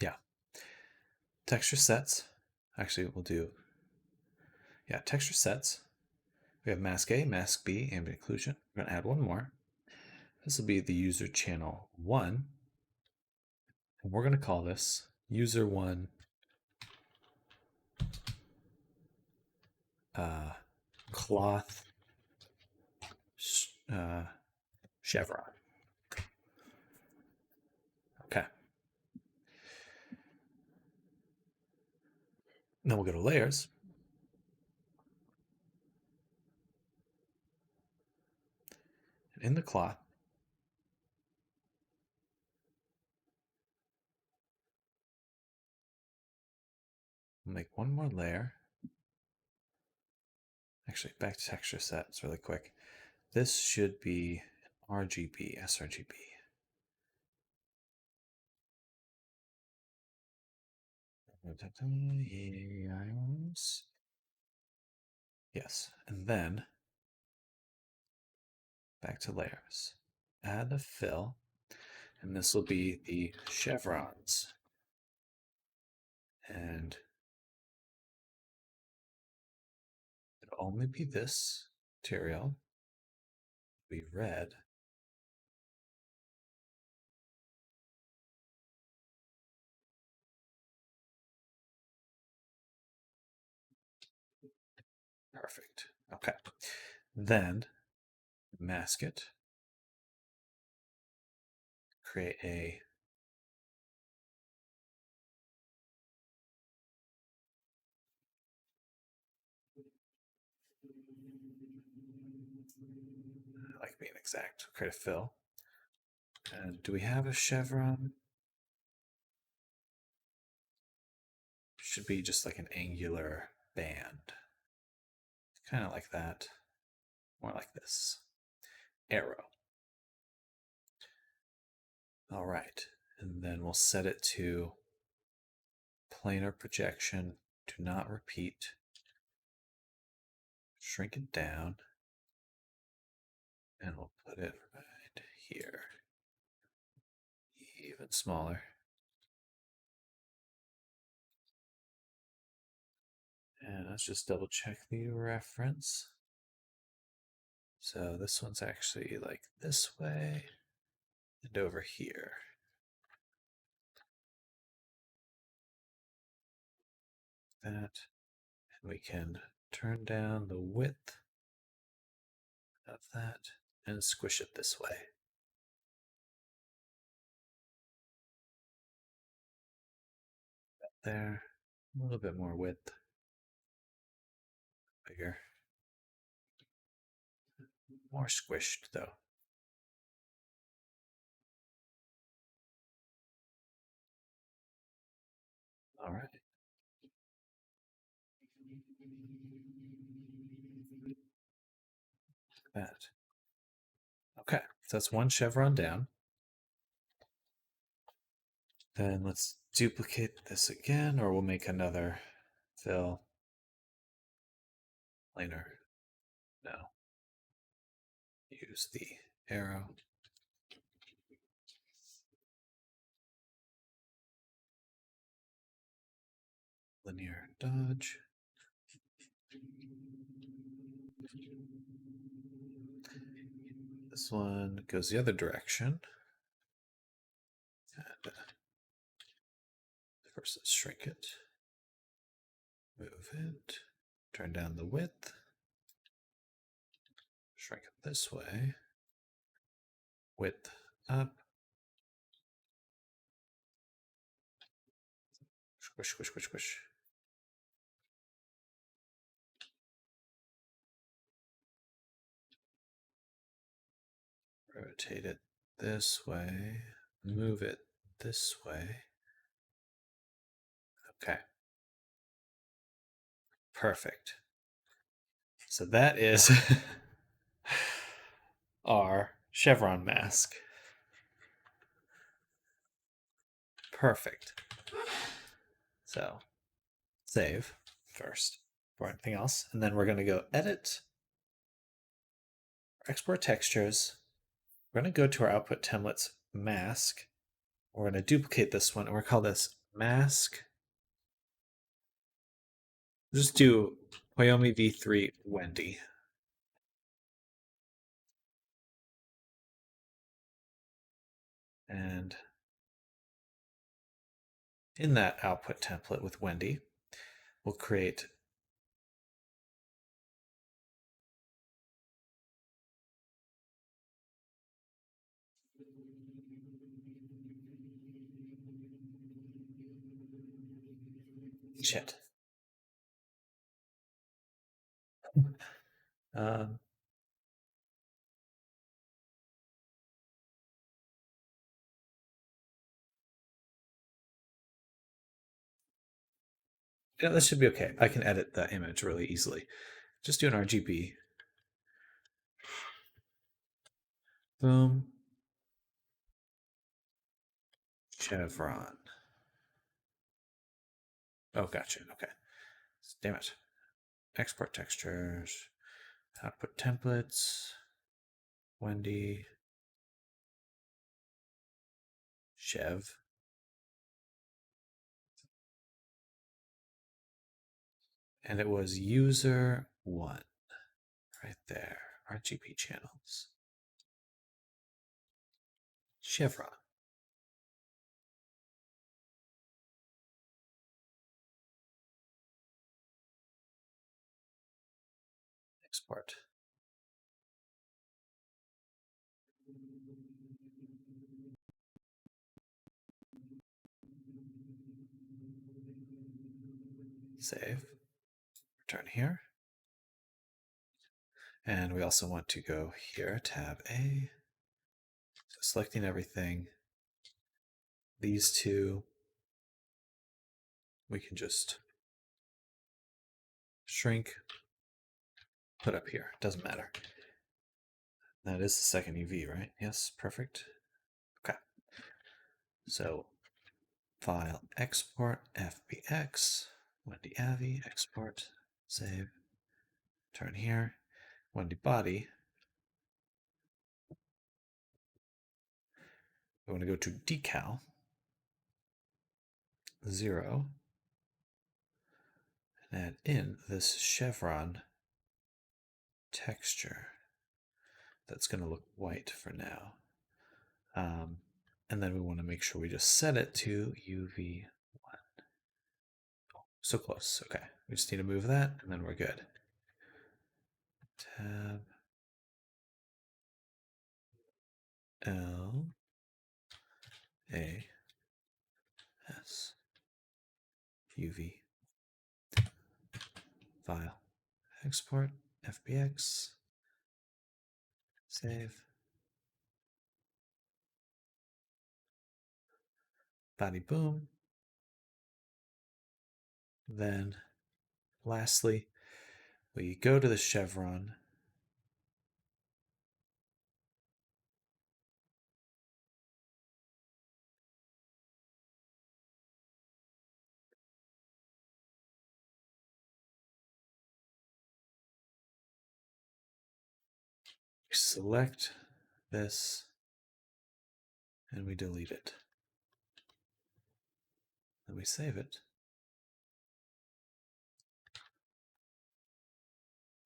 Yeah. Texture sets. Actually, we'll do, yeah, texture sets. We have mask A, mask B, ambient occlusion. We're going to add one more. This will be the user channel 1. And we're going to call this user 1 cloth chevron. Okay. Then we'll go to layers. And in the cloth, we'll make one more layer. Actually, back to texture sets really quick. This should be RGB, sRGB. Yes, and then back to layers. Add a fill, and this will be the chevrons. And it'll only be this material. Be red. Perfect. Okay. Then mask it. Create a I like being exact. Create a fill. And do we have a chevron? Should be just like an angular band. Kind of like that. More like this. Arrow. All right. And then we'll set it to planar projection. Do not repeat. Shrink it down. And we'll put it right here. Even smaller. And let's just double check the reference. So this one's actually like this way and over here. That. And we can turn down the width of that and squish it this way. There. A little bit more width. Bigger. More squished though. All right. That. Okay, so that's one chevron down. Then let's duplicate this again, or we'll make another fill. Planar. No. Use the arrow. Linear dodge. This one goes the other direction. And first, let's shrink it. Move it. Turn down the width. Shrink it this way. Width up. Squish, squish, squish, squish. Rotate it this way. Move it this way. Okay. Perfect. So that is our chevron mask. Perfect. So save first for anything else. And then we're going to go edit, export textures. We're going to go to our output templates mask. We're going to duplicate this one and we're going to call this mask. Just do Poyomi v3 Wendy. And in that output template with Wendy, we'll create shit. Um, yeah, this should be okay. I can edit the image really easily. Just do an RGB. Boom. Chevron. Oh, gotcha. Okay. Damn it. Export textures. Output templates. Wendy. Chev. And it was user 1. Right there. RGB channels. Chevron. Export. Save. Return here. And we also want to go here, tab A. So selecting everything. These two, we can just shrink, put up here. Doesn't matter. That is the second UV, right? Yes, perfect. Okay. So file export FBX, Wendy Avi, export, save, turn here, Wendy body. We want to go to decal 0 and add in this chevron texture. That's going to look white for now. And then we want to make sure we just set it to UV1. Oh, so close. Okay. We just need to move that and then we're good. Tab L A S UV file export FBX save body boom. Then lastly, we go to the chevron. We select this and we delete it. Then we save it.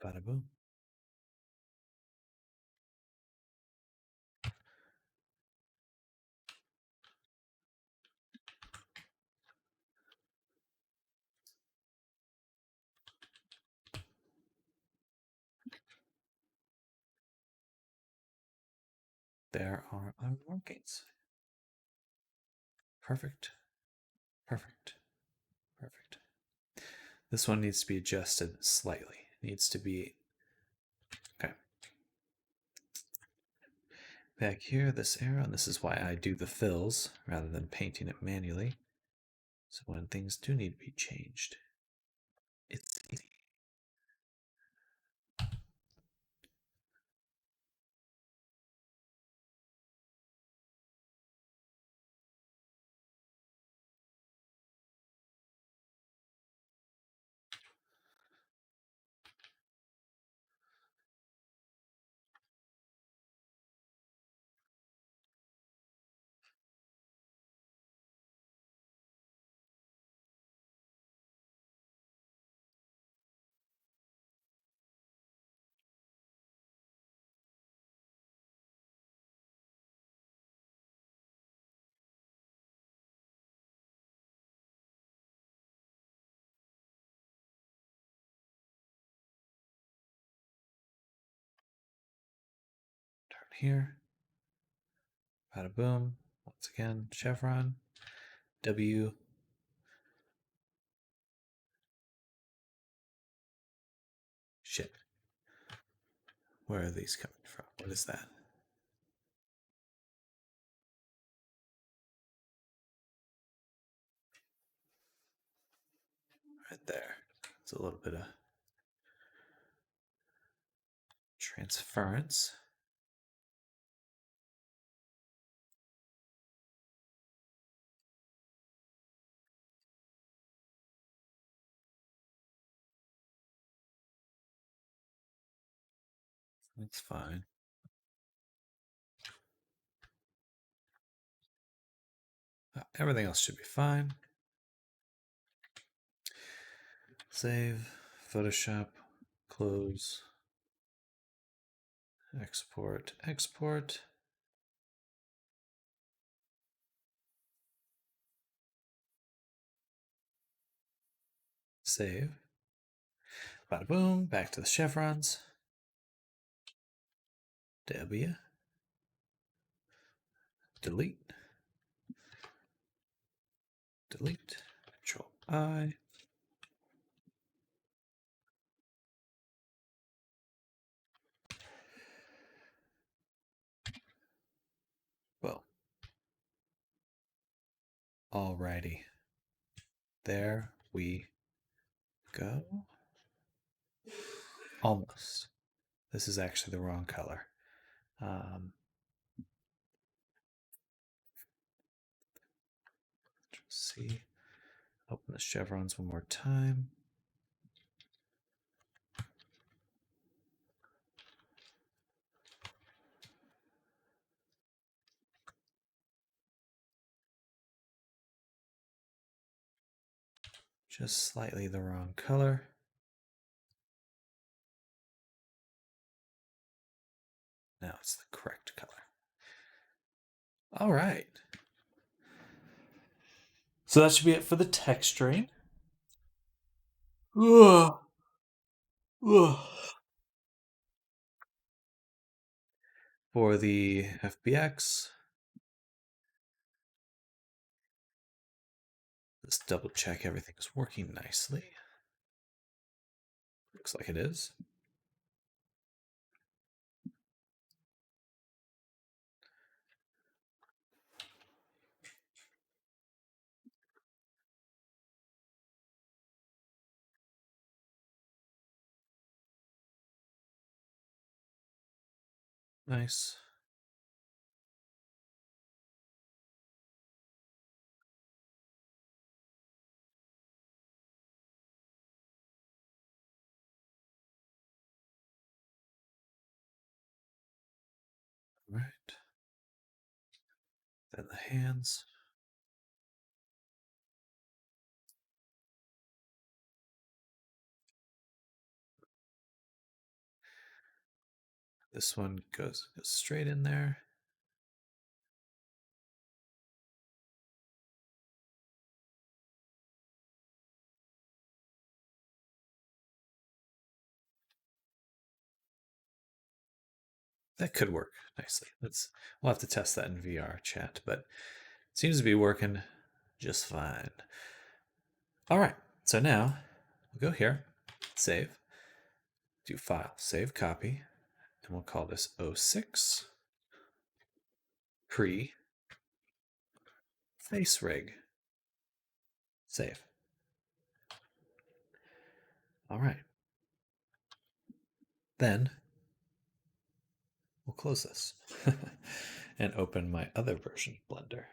Bada boom. There are our markings. Perfect. Perfect. Perfect. This one needs to be adjusted slightly. It needs to be okay. Back here, this arrow, and this is why I do the fills rather than painting it manually. So when things do need to be changed, it's easy. Turn here. Bada boom. Once again, chevron. W. Shit. Where are these coming from? What is that? Right there. It's a little bit of transference. That's fine. Everything else should be fine. Save, Photoshop, close, export, export. Save. Bada boom, back to the chevrons. W. Delete. Delete. Control I. Well. Alrighty. There we go. Almost. This is actually the wrong color. See, open the chevrons one more time. Just slightly the wrong color. Now it's the correct color. All right. So that should be it for the texturing. Ugh. Ugh. For the FBX, let's double check everything is working nicely. Looks like it is. Nice. All right. Then the hands. This one goes straight in there. That could work nicely. We'll have to test that in VR chat, but it seems to be working just fine. All right, so now we'll go here, save, do file, save copy, and we'll call this 06 pre face rig. Save. All right. Then we'll close this and open my other version of Blender.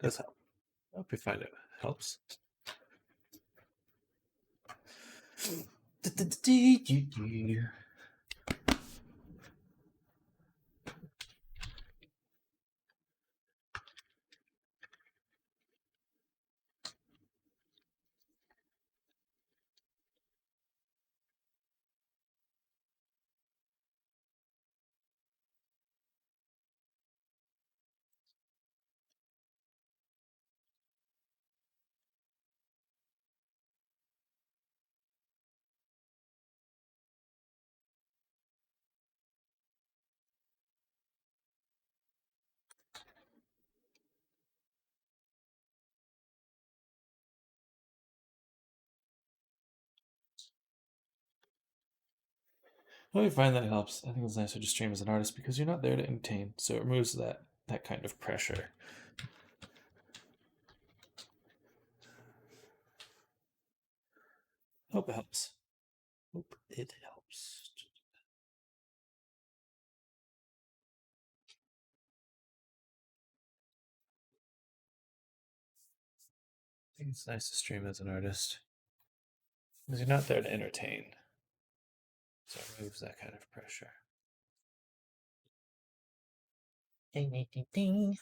Does help. I hope you find it helps. Well, you find that it helps. I think it's nicer to stream as an artist because you're not there to entertain, so it removes that kind of pressure. Hope it helps. Hope it helps. I think it's nice to stream as an artist because you're not there to entertain, so it removes that kind of pressure. Ding, ding, ding, ding.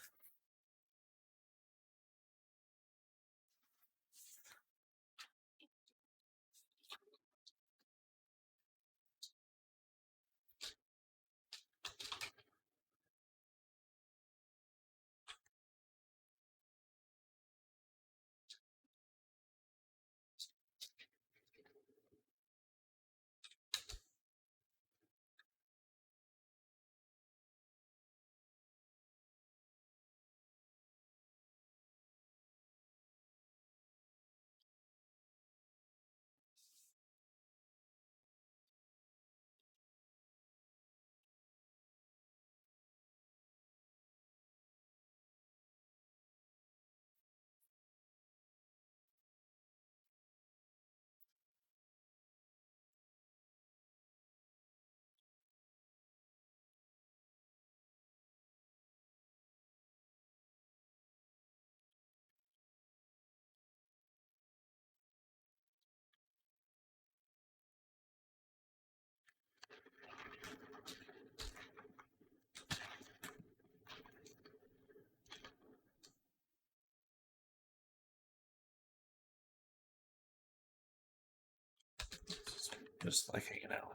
Just like hanging out.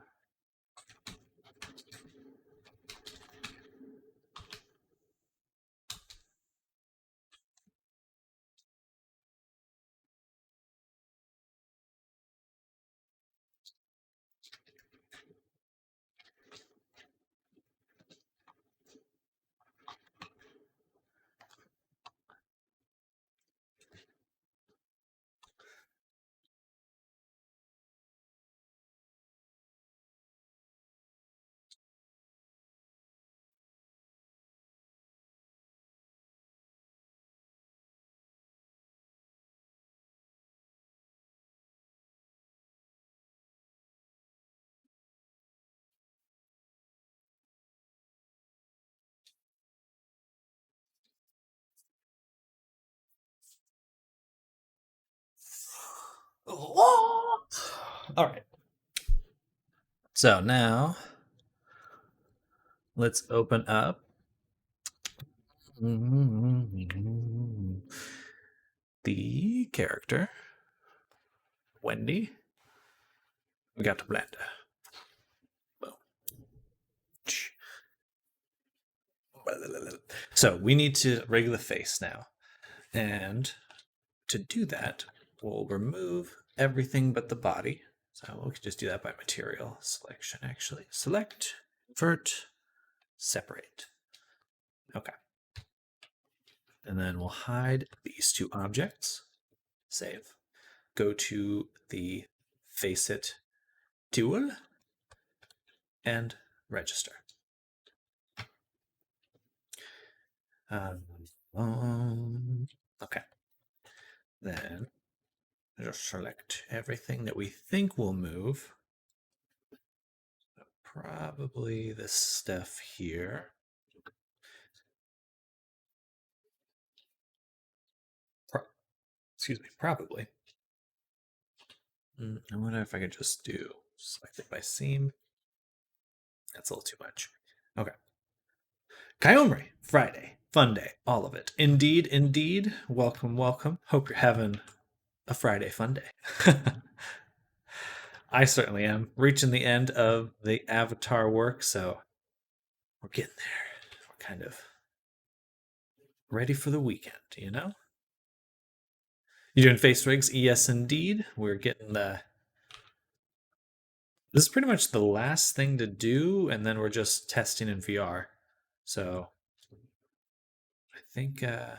All right. So now let's open up the character, Wendy. We got the blender. Boom. So we need to rig the face now. And to do that, we'll remove everything but the body. So we can just do that by material selection, actually. Select, invert, separate. Okay. And then we'll hide these two objects. Save. Go to the Faceit tool and register. Okay. Then just select everything that we think will move. So probably this stuff here. Excuse me, probably. I wonder if I could just do select it by seam. That's a little too much. Okay. Kayomri, Friday, fun day, all of it. Indeed, indeed. Welcome, welcome. Hope you're having a Friday fun day. I certainly am. Reaching the end of the avatar work, so we're getting there. We're kind of ready for the weekend, you know? You doing face rigs? Yes, indeed. We're getting the. This is pretty much the last thing to do, and then we're just testing in VR. So I think it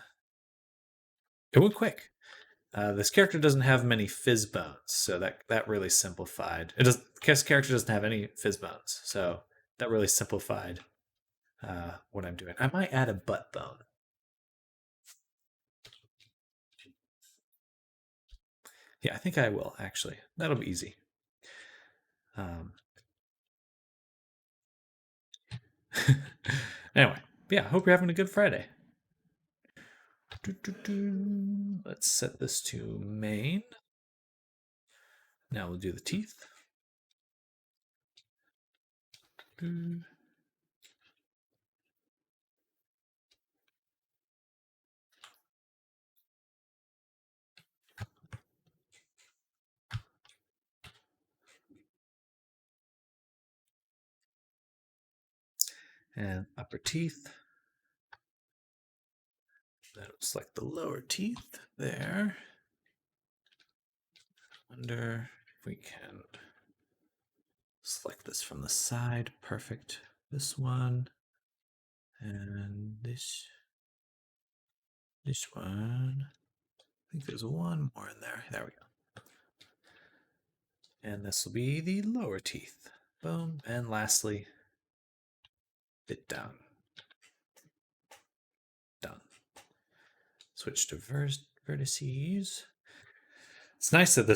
went quick. This character doesn't have many fizz bones, so that really simplified. It does. This character doesn't have any fizz bones, so that really simplified what I'm doing. I might add a butt bone. Yeah, I think I will actually. That'll be easy. Anyway, yeah. Hope you're having a good Friday. Let's set this to main. Now we'll do the teeth. And upper teeth. That'll select the lower teeth there. Wonder if we can select this from the side. Perfect. This one. And this one. I think there's one more in there. There we go. And this will be the lower teeth. Boom. And lastly, bit down. Done. Switch to vertices. It's nice that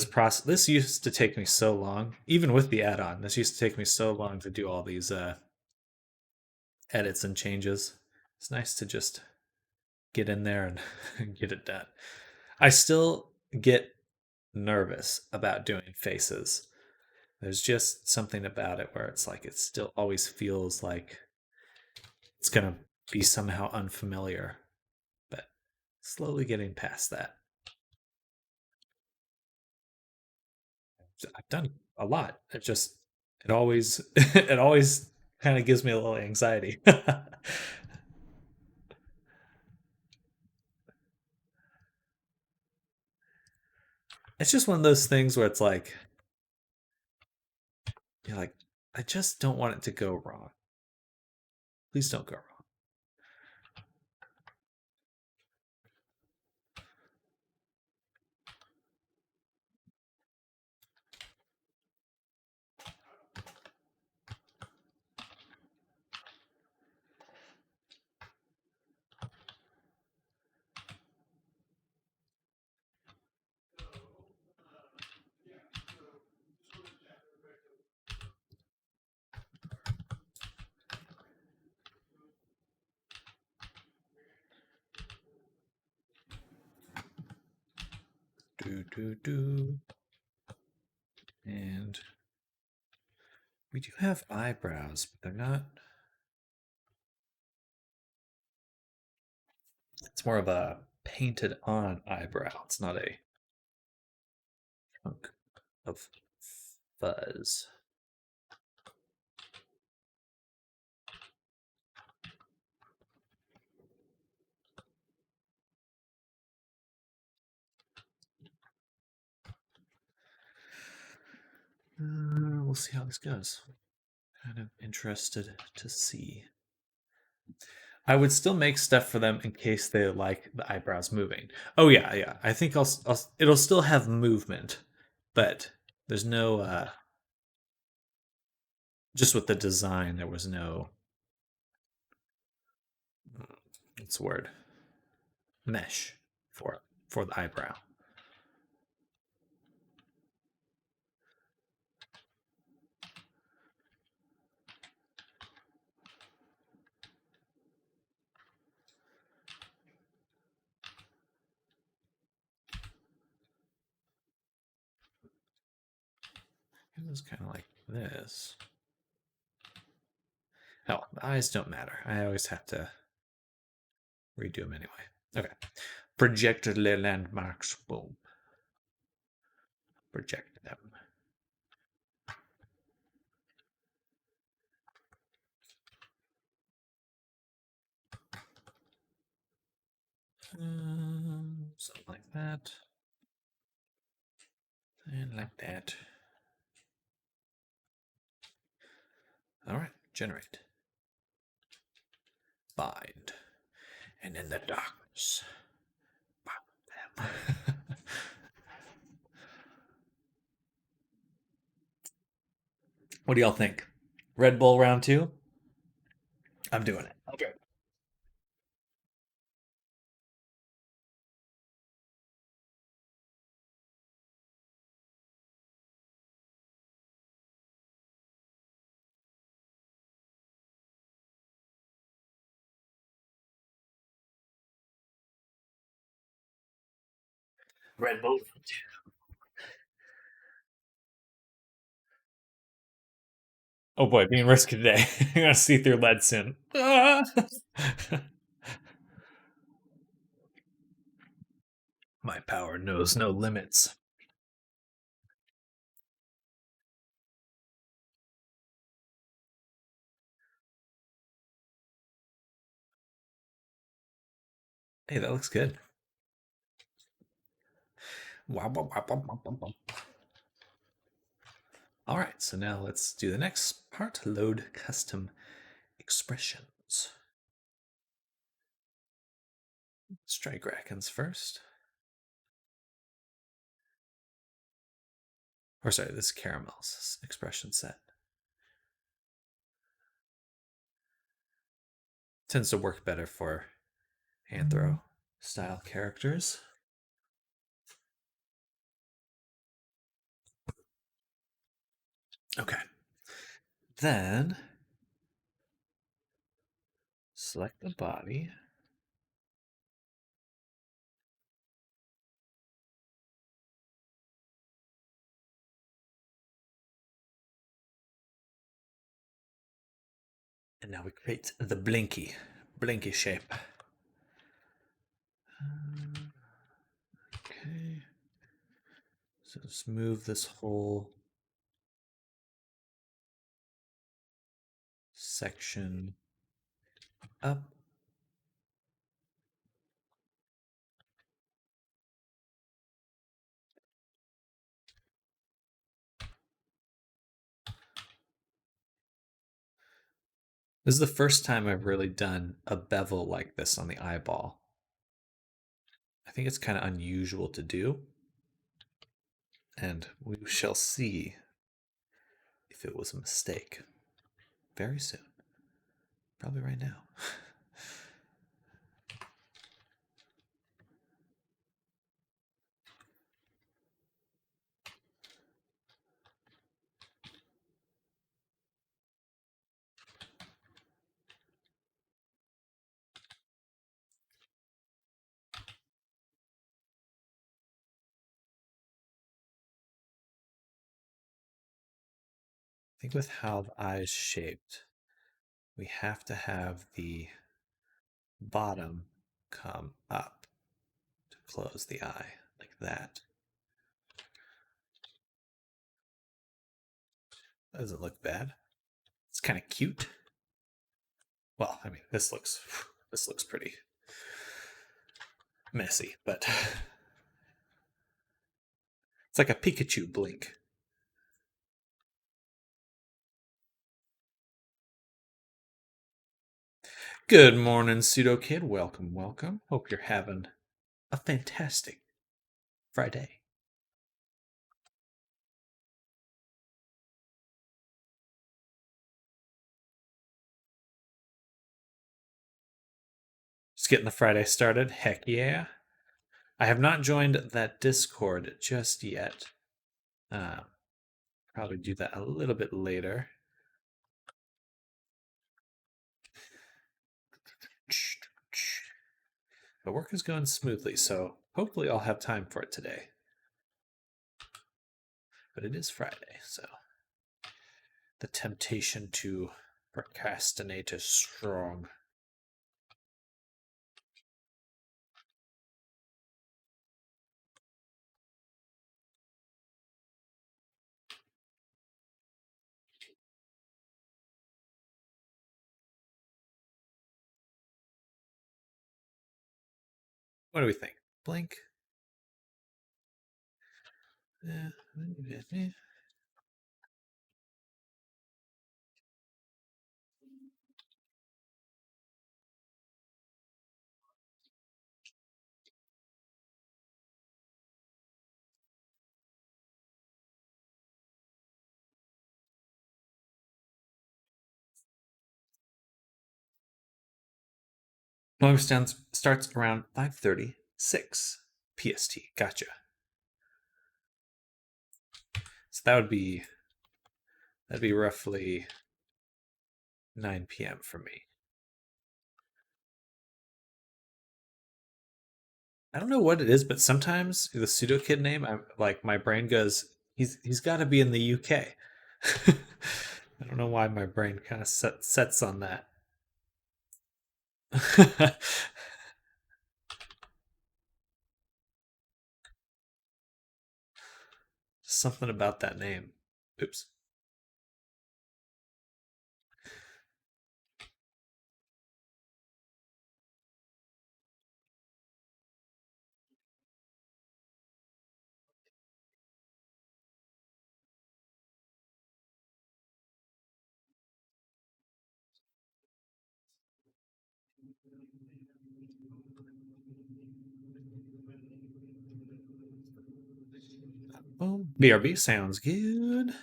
this used to take me so long, even with the add-on. This used to take me so long to do all these edits and changes. It's nice to just get in there and get it done. I still get nervous about doing faces. There's just something about it where it's like it still always feels like it's gonna be somehow unfamiliar, but slowly getting past that. I've done a lot. It always it always kind of gives me a little anxiety. It's just one of those things where it's like you're like, I just don't want it to go wrong. Please don't go wrong. Do do do. And we do have eyebrows, but they're not. It's more of a painted on eyebrow. It's not a chunk of fuzz. We'll see how this goes. Kind of interested to see. I would still make stuff for them in case they like the eyebrows moving. Oh yeah, yeah. I think it'll still have movement, but there's no just with the design there was no what's the word mesh for the eyebrow. It was kind of like this. Hell, the eyes don't matter. I always have to redo them anyway. Okay. Projected landmarks. Boom. Project them. Something like that. And like that. All right. Generate. Bind. And in the darkness. Bound them. What do y'all think? Red Bull round 2? I'm doing it. Okay. Red Bull. Oh boy, being risky today. You're gonna see through lead soon. Ah! My power knows no limits. Hey, that looks good. Wow, wow, wow, wow, wow, wow, wow. All right, so now let's do the next part, load custom expressions. Strike Rackens first. Or sorry, this is Caramel's expression set. Tends to work better for Anthro style characters. Okay. Then select the body. And now we create the blinky shape. Okay. So let's move this whole section up. This is the first time I've really done a bevel like this on the eyeball. I think it's kind of unusual to do, and we shall see if it was a mistake very soon. Probably right now. I think with how the eye's shaped, we have to have the bottom come up to close the eye, like that. That doesn't look bad. It's kind of cute. Well, I mean, this looks pretty messy, but it's like a Pikachu blink. Good morning, Pseudo Kid. Welcome, welcome. Hope you're having a fantastic Friday. Just getting the Friday started. Heck yeah. I have not joined that Discord just yet. Probably do that a little bit later. But work is going smoothly, so hopefully I'll have time for it today. But it is Friday, so the temptation to procrastinate is strong. What do we think? Blink? Long starts around 5:36 PST. Gotcha. So that'd be roughly 9 p.m. for me. I don't know what it is, but sometimes the pseudo kid name, I'm like my brain goes, he's got to be in the UK. I don't know why my brain kind of sets on that. Something about that name. Oops. Oh, BRB sounds good.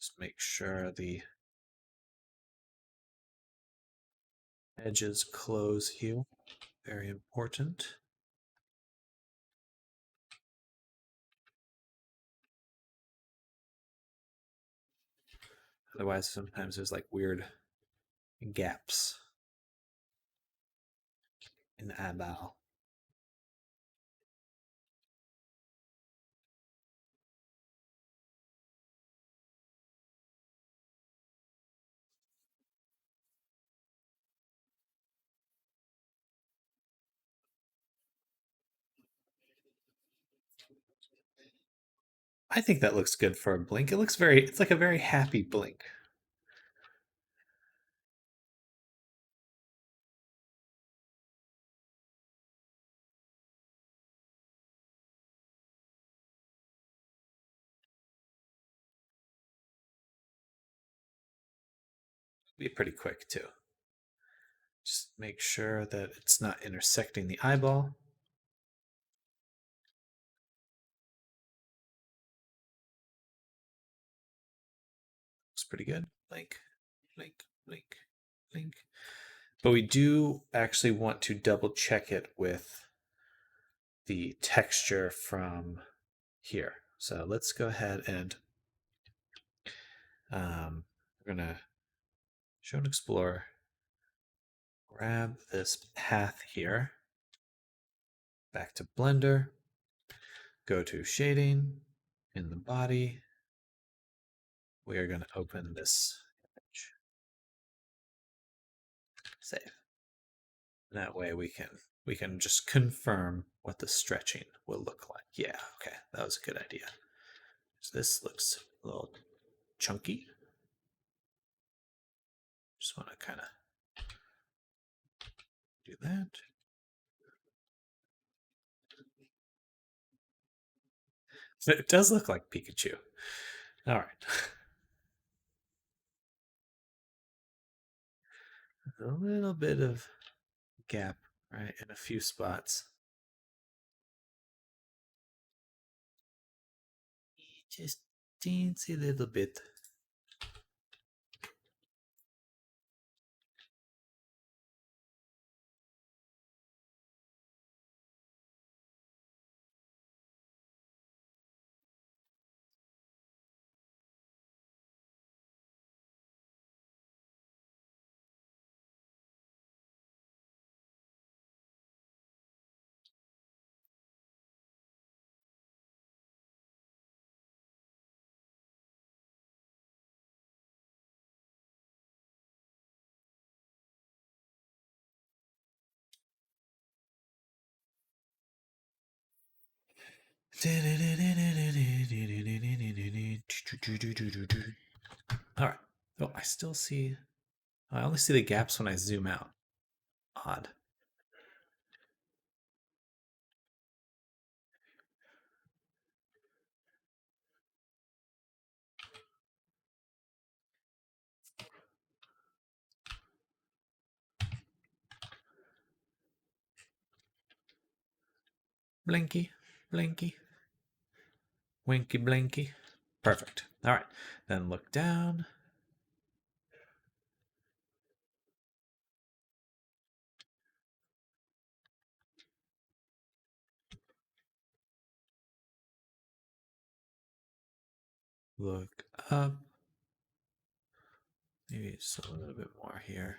Just make sure the edges close here. Very important. Otherwise, sometimes there's like weird gaps in the eyeball. I think that looks good for a blink. It's like a very happy blink. Be pretty quick too. Just make sure that it's not intersecting the eyeball. Looks pretty good. Blink, blink, blink, blink. But we do actually want to double check it with the texture from here. So let's go ahead and we're gonna show and explore. Grab this path here. Back to Blender. Go to shading in the body. We are going to open this image. Save. That way we can just confirm what the stretching will look like. Yeah, okay, that was a good idea. So this looks a little chunky. Just want to kind of do that. So it does look like Pikachu. All right. A little bit of gap, right, in a few spots. Just teensy little bit. All right. Oh, I still see. I only see the gaps when I zoom out. Odd. Blinky, blinky, winky, blinky. Perfect. All right. Then look down. Look up. Maybe just a little bit more here.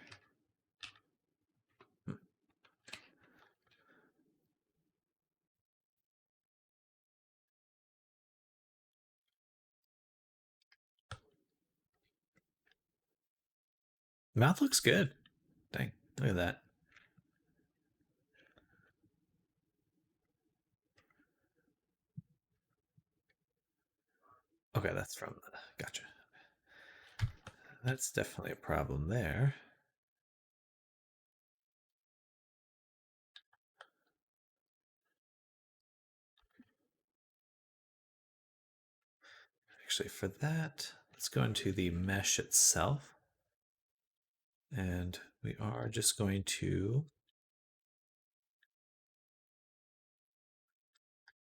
Mouth looks good. Dang, look at that. Okay, that's from the. Gotcha. That's definitely a problem there. Actually, for that, let's go into the mesh itself. And we are just going to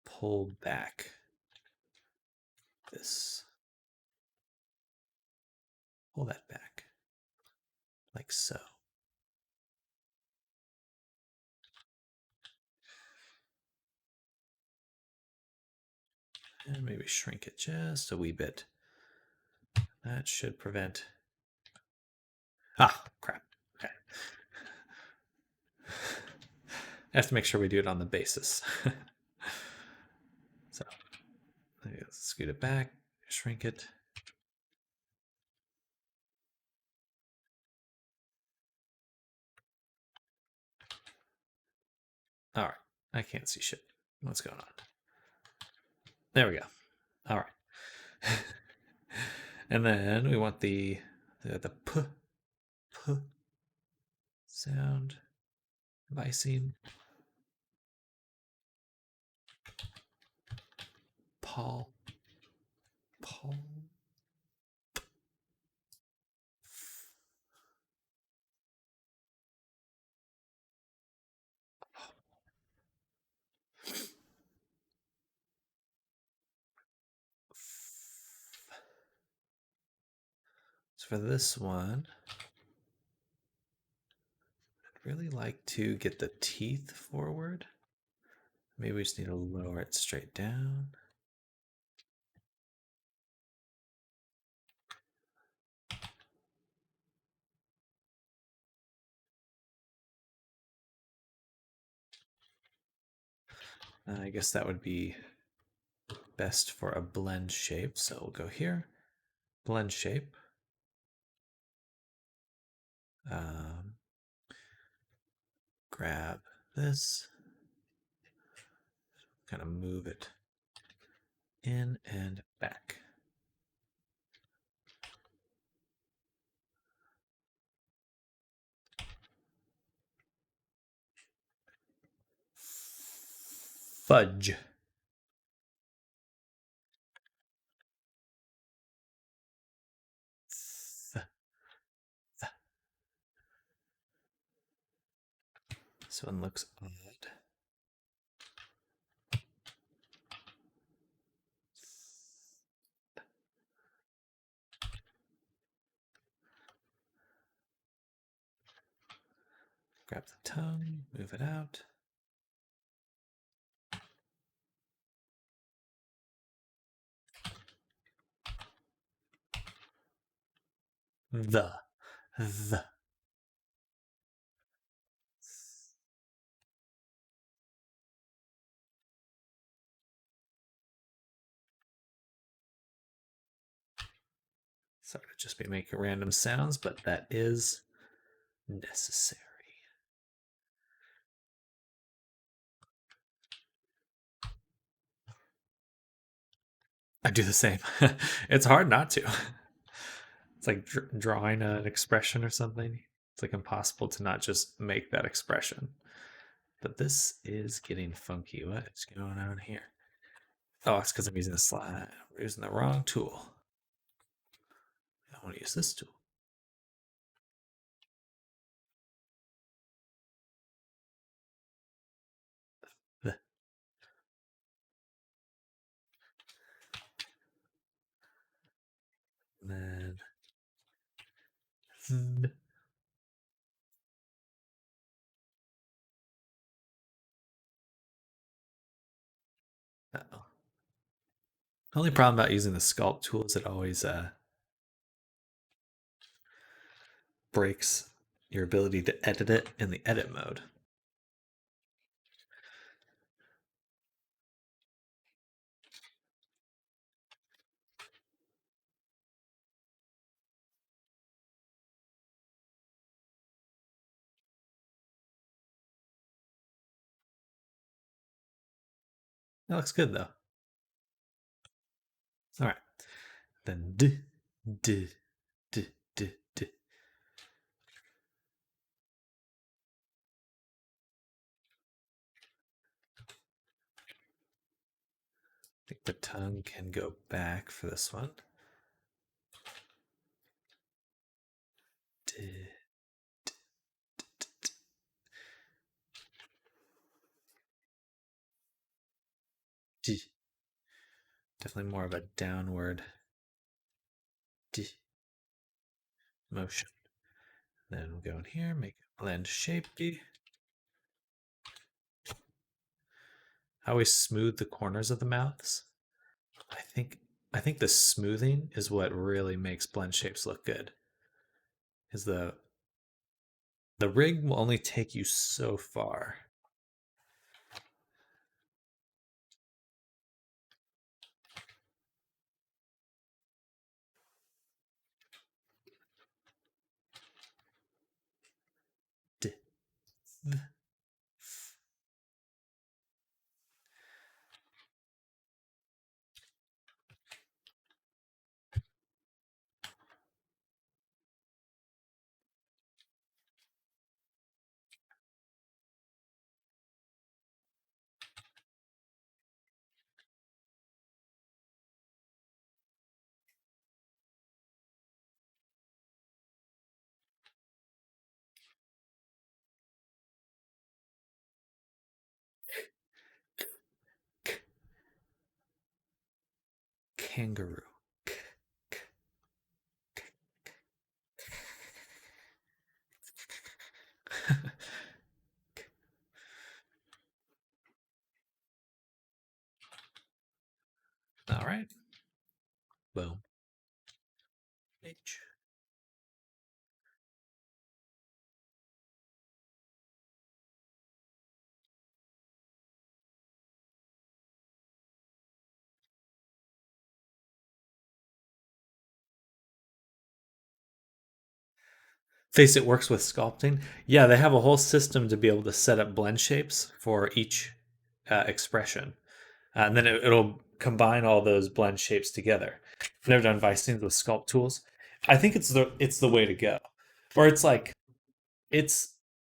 pull back this. Pull that back. Like so. And maybe shrink it just a wee bit. That should prevent. Ah, crap. Okay. I have to make sure we do it on the basis. So let's scoot it back, shrink it. All right. I can't see shit. What's going on? There we go. All right. And then we want the p sound, vicing, Paul. So for this one, I'd really like to get the teeth forward. Maybe we just need to lower it straight down. I guess that would be best for a blend shape. So we'll go here, blend shape. Grab this, kind of move it in and back. Fudge. This one looks odd. Grab the tongue, move it out. The. Sorry to just be making random sounds, but that is necessary. I do the same. It's hard not to. It's like drawing an expression or something. It's like impossible to not just make that expression. But this is getting funky. What is going on here? Oh, it's because I'm using the slide. I'm using the wrong tool. I want to use this tool. And then uh-oh. The only problem about using the sculpt tool is it always breaks your ability to edit it in the edit mode. That looks good though. All right. Then d. I think the tongue can go back for this one. Definitely more of a downward motion. Then we'll go in here, make it blend shapey. I always smooth the corners of the mouths. I think the smoothing is what really makes blend shapes look good. Is the rig will only take you so far. kangaroo. All right. Boom. H. Faceit works with sculpting. Yeah, they have a whole system to be able to set up blend shapes for each expression. And then it'll combine all those blend shapes together. I've never done Vicings with sculpt tools. I think it's the way to go. Or it's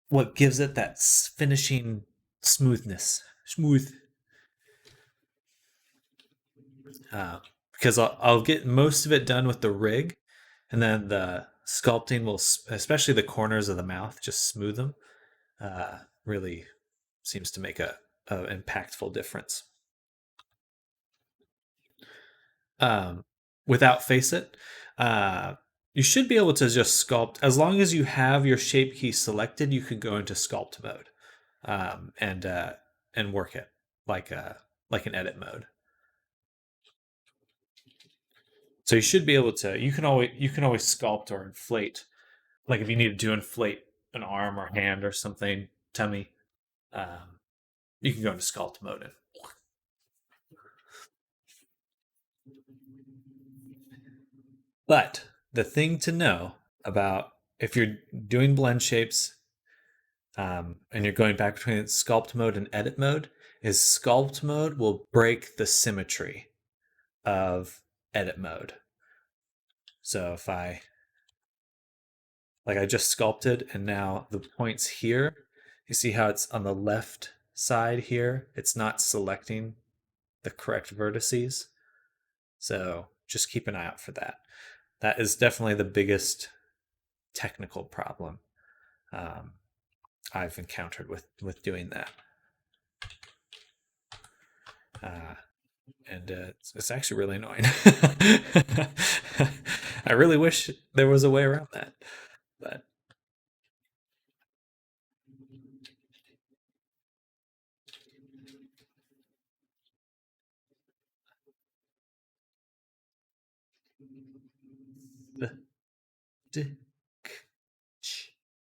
what gives it that finishing smoothness. Smooth. Because I'll get most of it done with the rig, and then the sculpting will, especially the corners of the mouth, just smooth them. Really seems to make a impactful difference. Without Faceit, you should be able to just sculpt as long as you have your shape key selected. You can go into sculpt mode and work it like an edit mode. So you should be able to. You can always sculpt or inflate. Like if you needed to inflate an arm or hand or something, tummy, you can go into sculpt mode and. But the thing to know about if you're doing blend shapes and you're going back between sculpt mode and edit mode, is sculpt mode will break the symmetry of edit mode. So if I just sculpted and now the points here, you see how it's on the left side here, it's not selecting the correct vertices. So just keep an eye out for that. That is definitely the biggest technical problem I've encountered with doing that. And it's actually really annoying. I really wish there was a way around that, but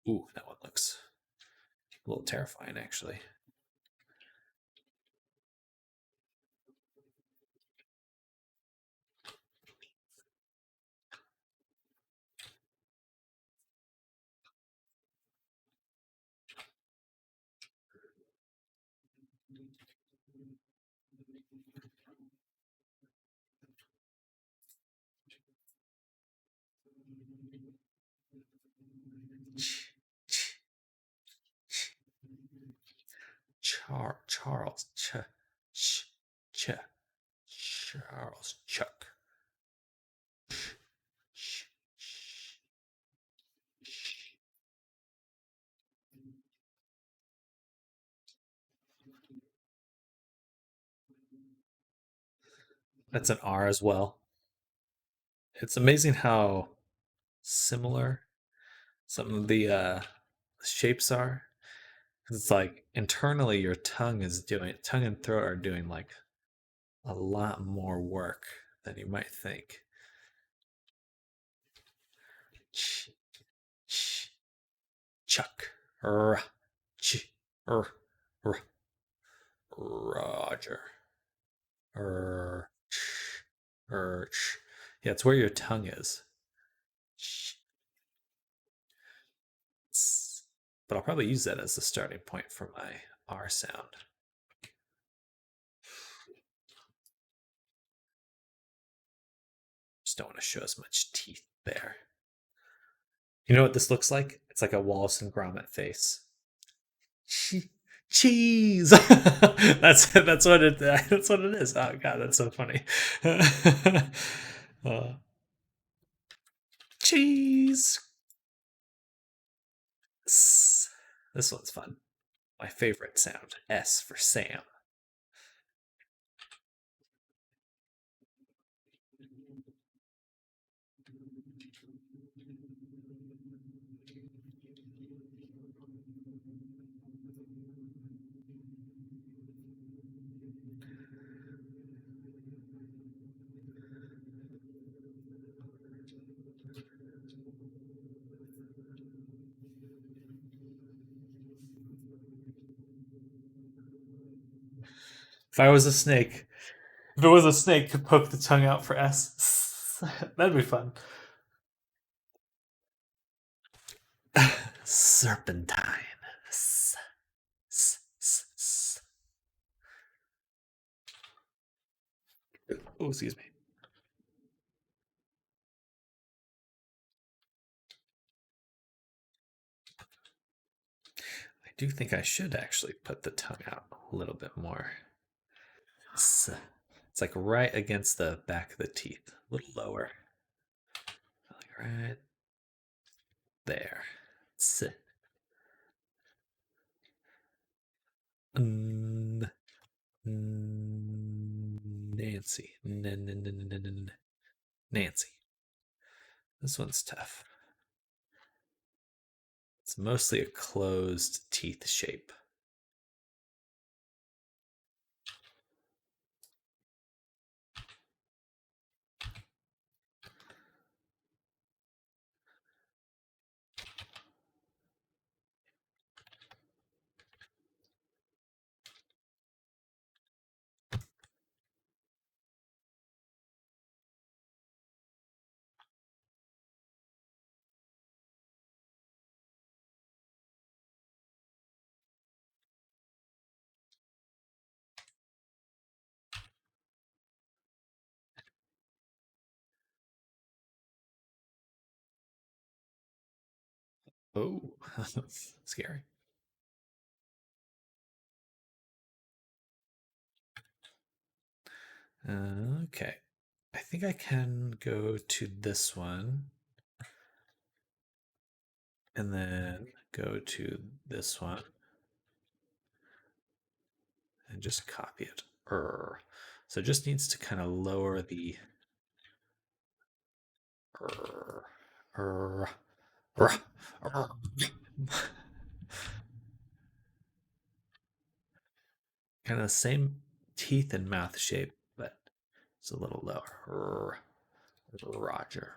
ooh, that one looks a little terrifying, actually. Charles Charles Chuck. That's an R as well. It's amazing how similar some of the shapes are. It's like internally your tongue and throat are doing like a lot more work than you might think. Chuck. Roger. Yeah, it's where your tongue is. But I'll probably use that as the starting point for my R sound. Just don't want to show as much teeth there. You know what this looks like? It's like a Wallace and Gromit face. Cheese. That's what it is. Oh god, that's so funny. Cheese. This one's fun. My favorite sound. S for Sam. If I was a snake, if it was a snake, to poke the tongue out for S. That'd be fun. Serpentine. Oh, excuse me. I do think I should actually put the tongue out a little bit more. It's like right against the back of the teeth, a little lower. Like right there. Nancy. Nancy. This one's tough. It's mostly a closed teeth shape. Oh, scary. Okay. I think I can go to this one and then go to this one and just copy it. So it just needs to kind of lower the kind of the same teeth and mouth shape, but it's a little lower. Roger.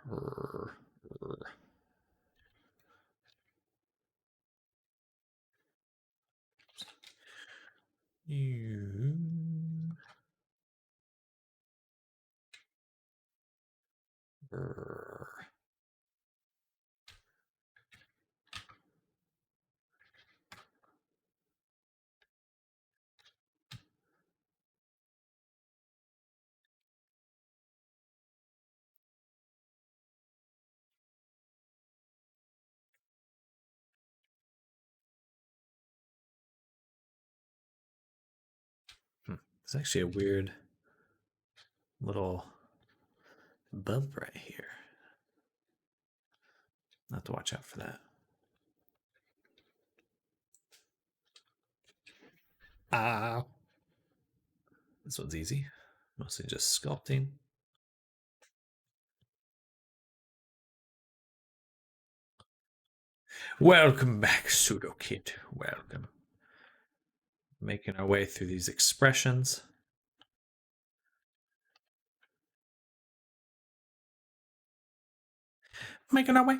You. It's actually a weird little bump right here. I'll have to watch out for that. Ah. This one's easy. Mostly just sculpting. Welcome back, Pseudokid. Welcome. Making our way through these expressions. Making our way.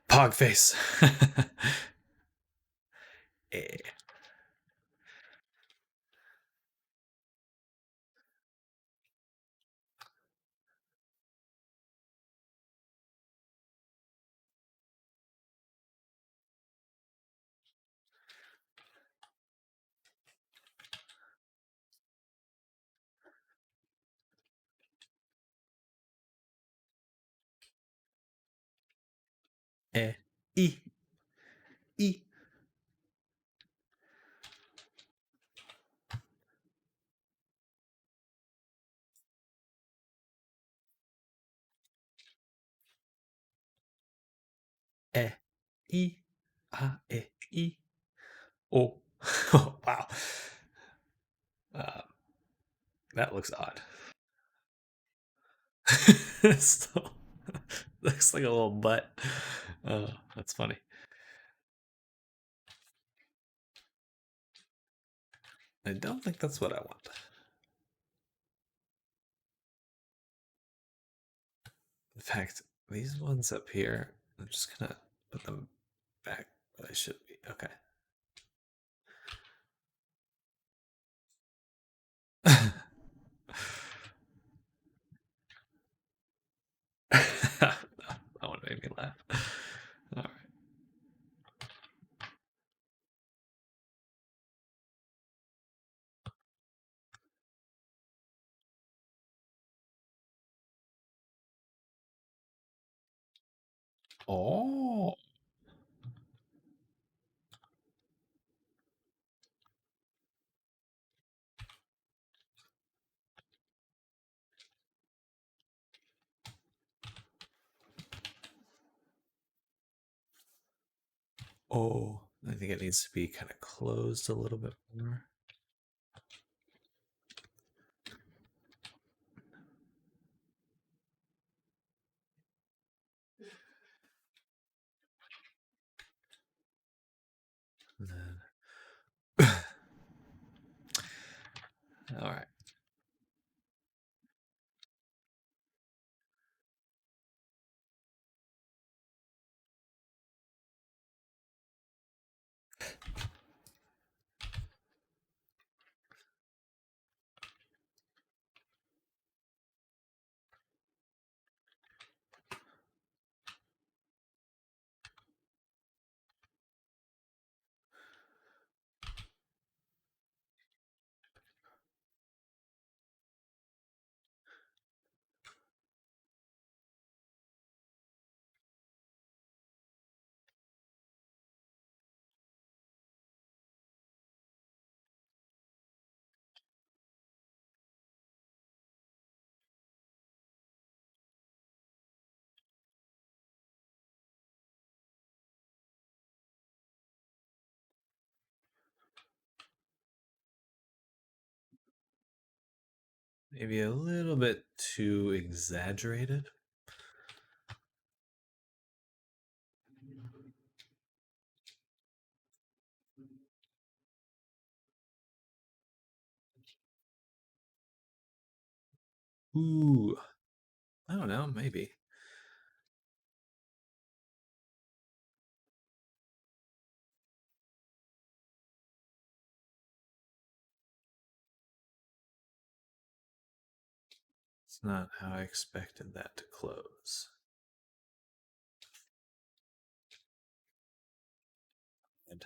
Pog face. Eh. E. E. E. E, A, E, I, O. Oh, wow. Uh, that looks odd. Still looks like a little butt. That's funny. I don't think that's what I want. In fact, these ones up here, I'm just gonna put them back where they should be. Okay. That one made me laugh. All right. Oh. Oh. I think it needs to be kind of closed a little bit more. And then all right. Maybe a little bit too exaggerated. Ooh. I don't know, maybe. It's not how I expected that to close. And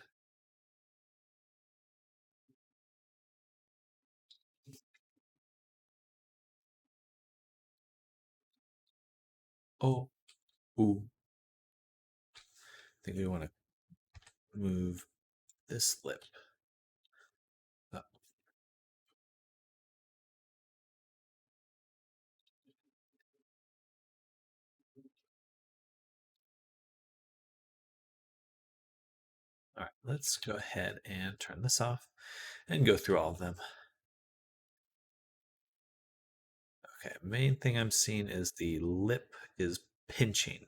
oh, ooh. I think we want to move this lip up. All right, let's go ahead and turn this off and go through all of them. Okay, main thing I'm seeing is the lip is pinching.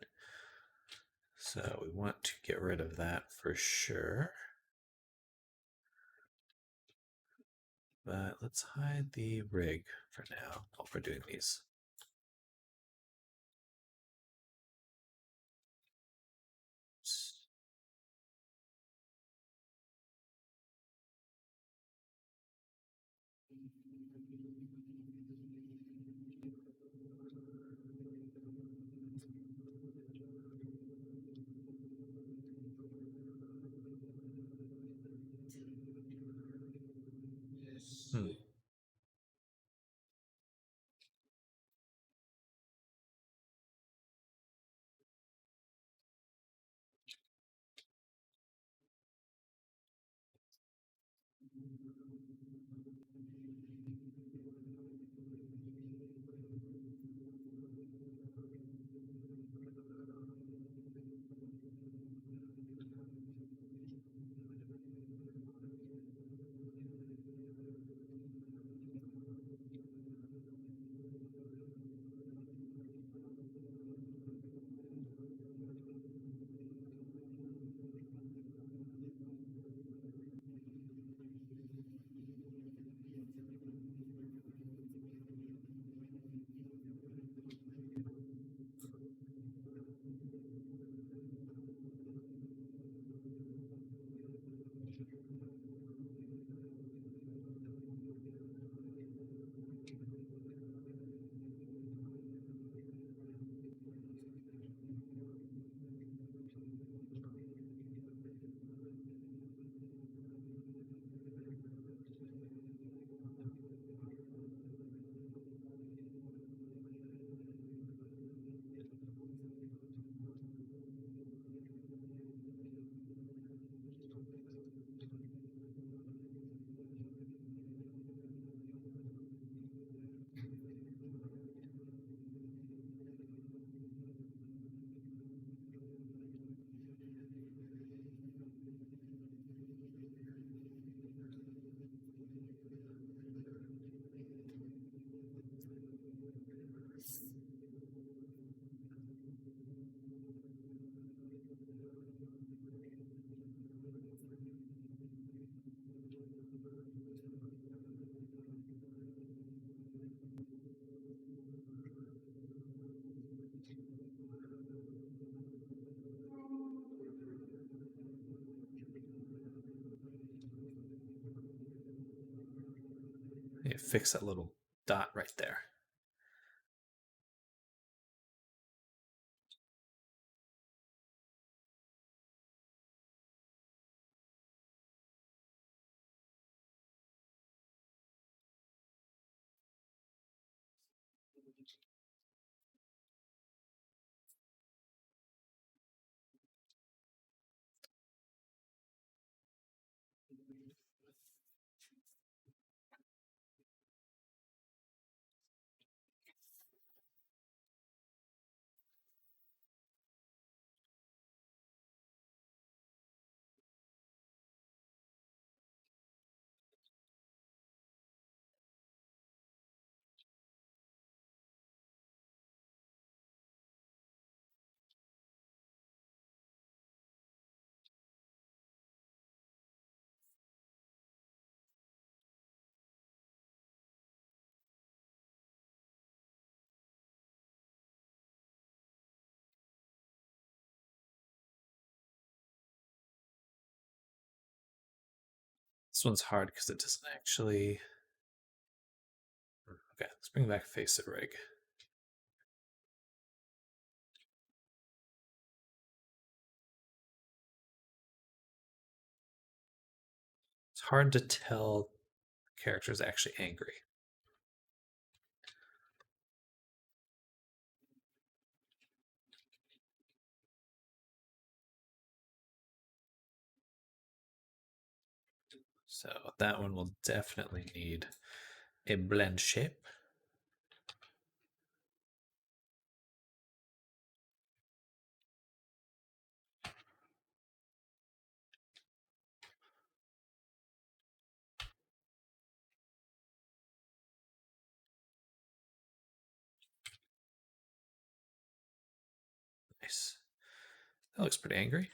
So we want to get rid of that for sure. But let's hide the rig for now while we're doing these. Hmm. fix that little dot right there. This one's hard because it doesn't actually. Okay, let's bring back face it rig. It's hard to tell the character is actually angry. So that one will definitely need a blend shape. Nice. That looks pretty angry.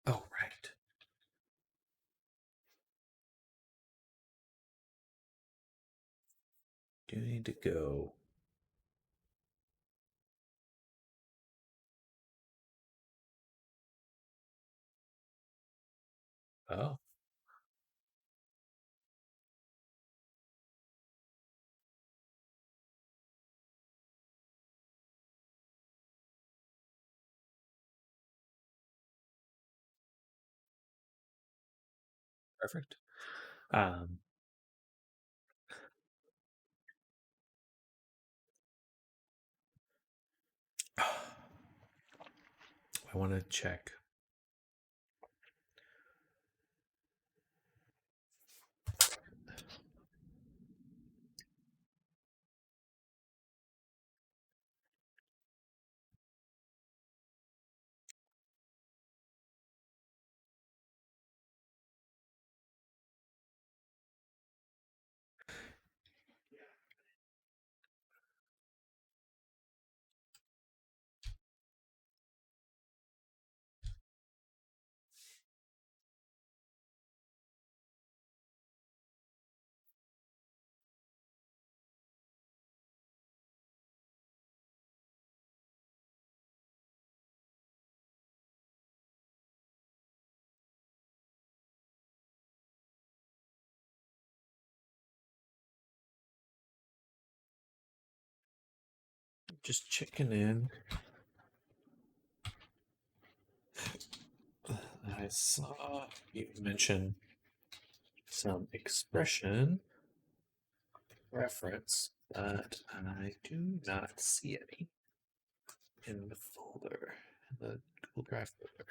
Oh, right. Do need to go. Oh. Perfect. I want to check. just checking in. I saw you mention some expression reference, but I do not see any in the folder, in the Google Drive folder.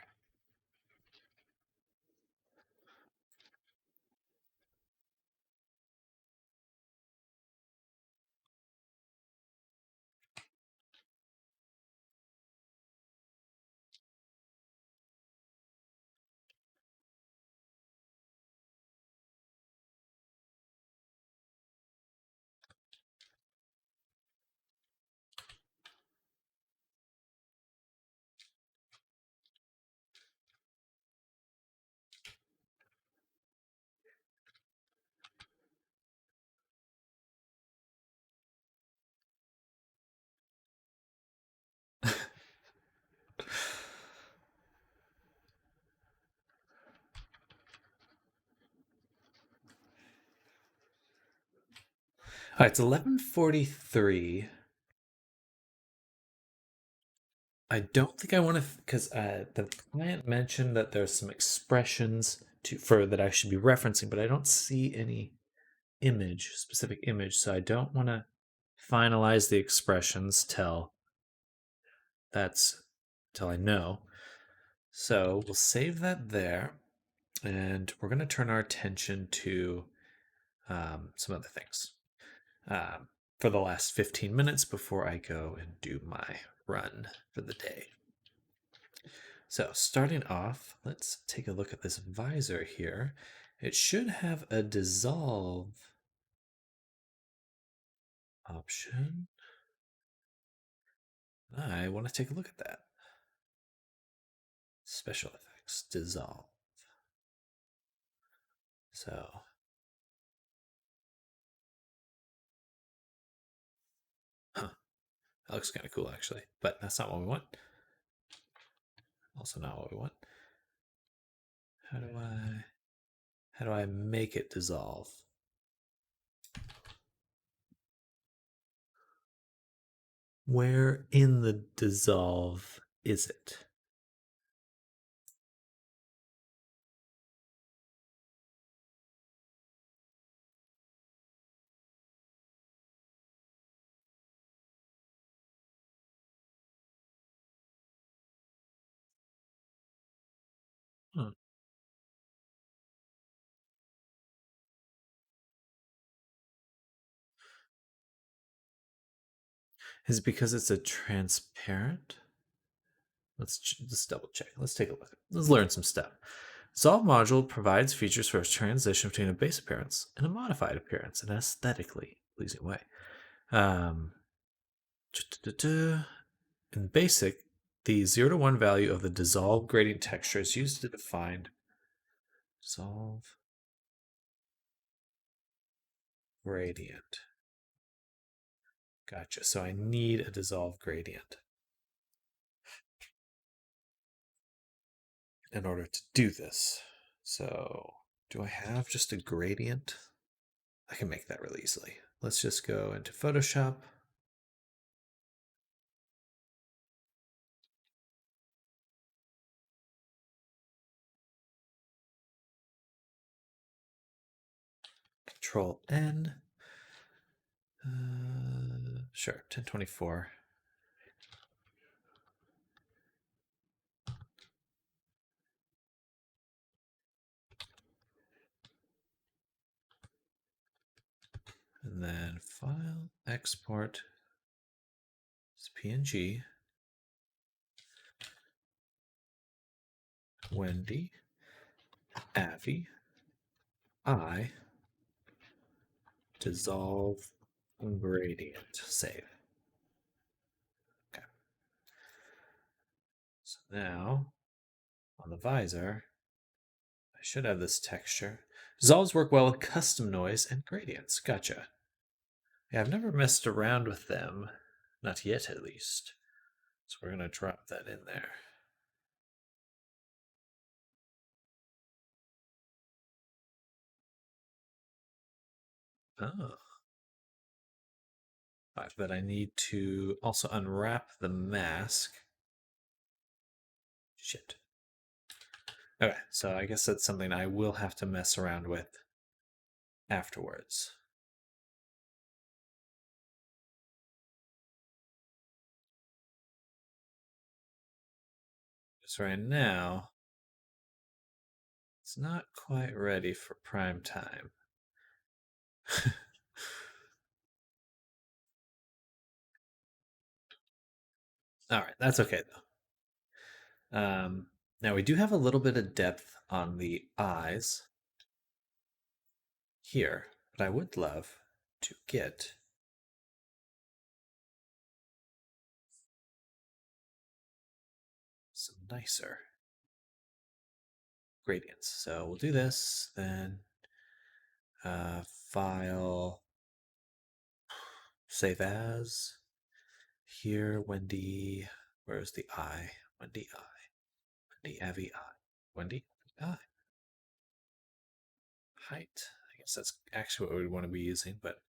All right, it's 11:43. I don't think I want to, because the client mentioned that there's some expressions for that I should be referencing, but I don't see any specific image, so I don't want to finalize the expressions till I know. So we'll save that there, and we're going to turn our attention to some other things for the last 15 minutes before I go and do my run for the day. So starting off, let's take a look at this visor here. It should have a dissolve option. I want to take a look at that. Special effects, dissolve. So that looks kind of cool actually, but that's not what we want. Also not what we want. How do I make it dissolve? Where in the dissolve is it? Hmm. Is it because it's a transparent? Let's double check. Let's take a look. Let's learn some stuff. Solve module provides features for a transition between a base appearance and a modified appearance in an aesthetically pleasing way. In basic, the 0 to 1 value of the dissolve gradient texture is used to define dissolve gradient. Gotcha. So I need a dissolve gradient in order to do this. So do I have just a gradient? I can make that really easily. Let's just go into Photoshop. Control N. Sure, 1024. And then File, Export, it's PNG. Wendy, Avi, I, dissolve gradient. Save. Okay. So now on the visor, I should have this texture. Dissolves work well with custom noise and gradients. Gotcha. Yeah, I've never messed around with them. Not yet, at least. So we're going to drop that in there. Oh. But I need to also unwrap the mask. Shit. Okay, so I guess that's something I will have to mess around with afterwards. Because right now, it's not quite ready for prime time. All right, that's okay though. Now we do have a little bit of depth on the eyes here, but I would love to get some nicer gradients. So we'll do this, then file, save as. Here, Wendy, where's the eye? Wendy eye. Wendy Avi eye. Wendy eye. Height. I guess that's actually what we want to be using, but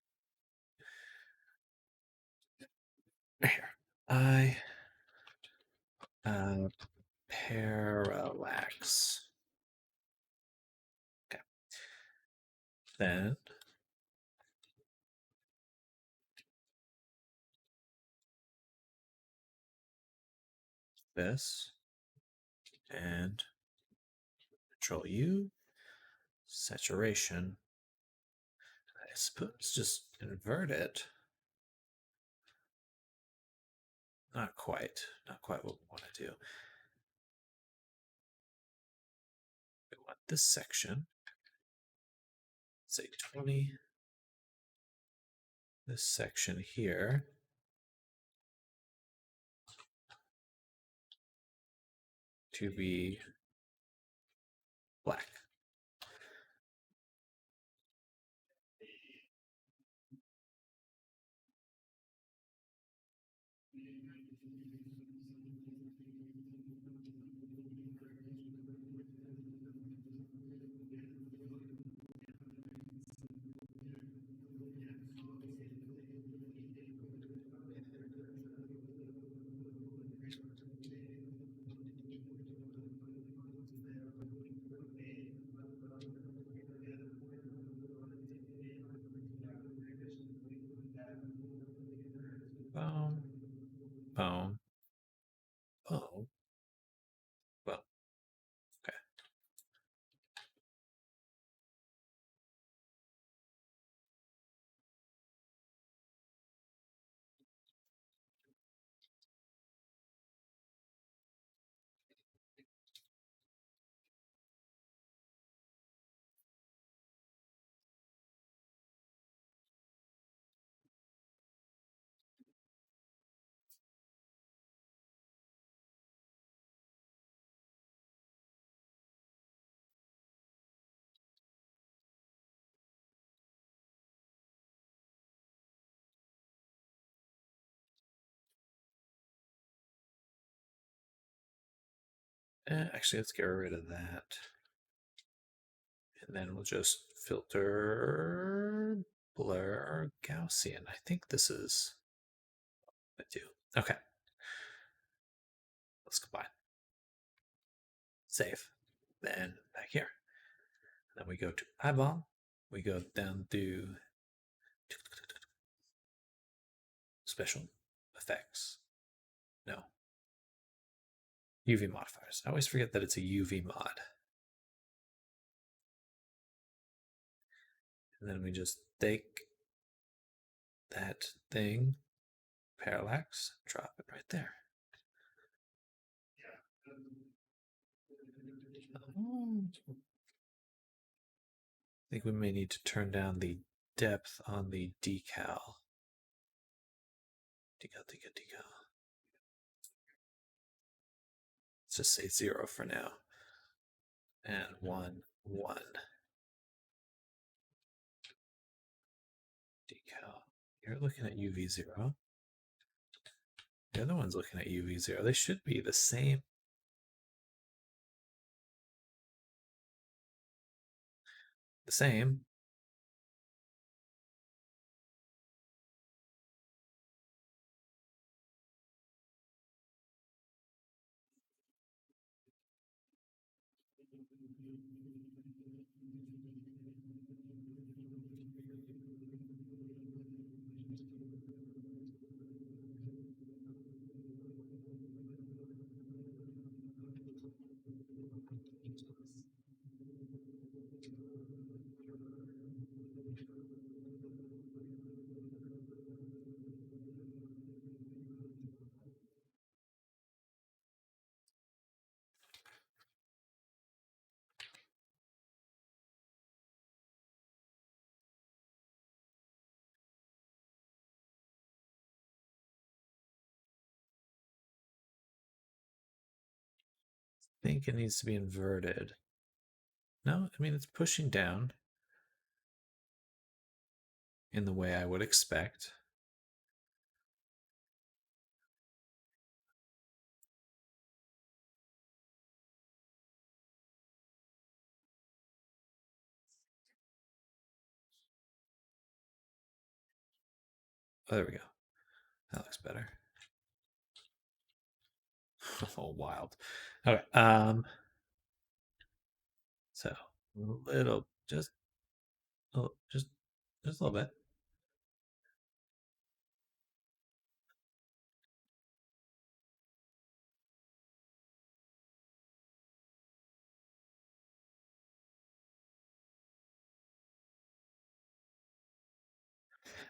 here. Eye. Parallax. Okay. Then this and Control U, saturation. I suppose just invert it. Not quite. Not quite what we want to do. We want this section, say 20. This section here to be black. Boom, boom, boom, boom. Okay. Actually, let's get rid of that. And then we'll just filter blur Gaussian. I think this is what I do. Okay. Let's combine. Save. Then back here. Then we go to eyeball. We go down to special effects. No. UV modifiers. I always forget that it's a UV mod. And then we just take that thing, parallax, drop it right there. I think we may need to turn down the depth on the decal. Decal. Let's just say 0 for now. And 1, 1. Decal. You're looking at UV0. The other one's looking at UV0. They should be the same. The same. I think it needs to be inverted. No, I mean, it's pushing down in the way I would expect. Oh, there we go. That looks better. Oh, wild. Okay. So a little, just a little bit.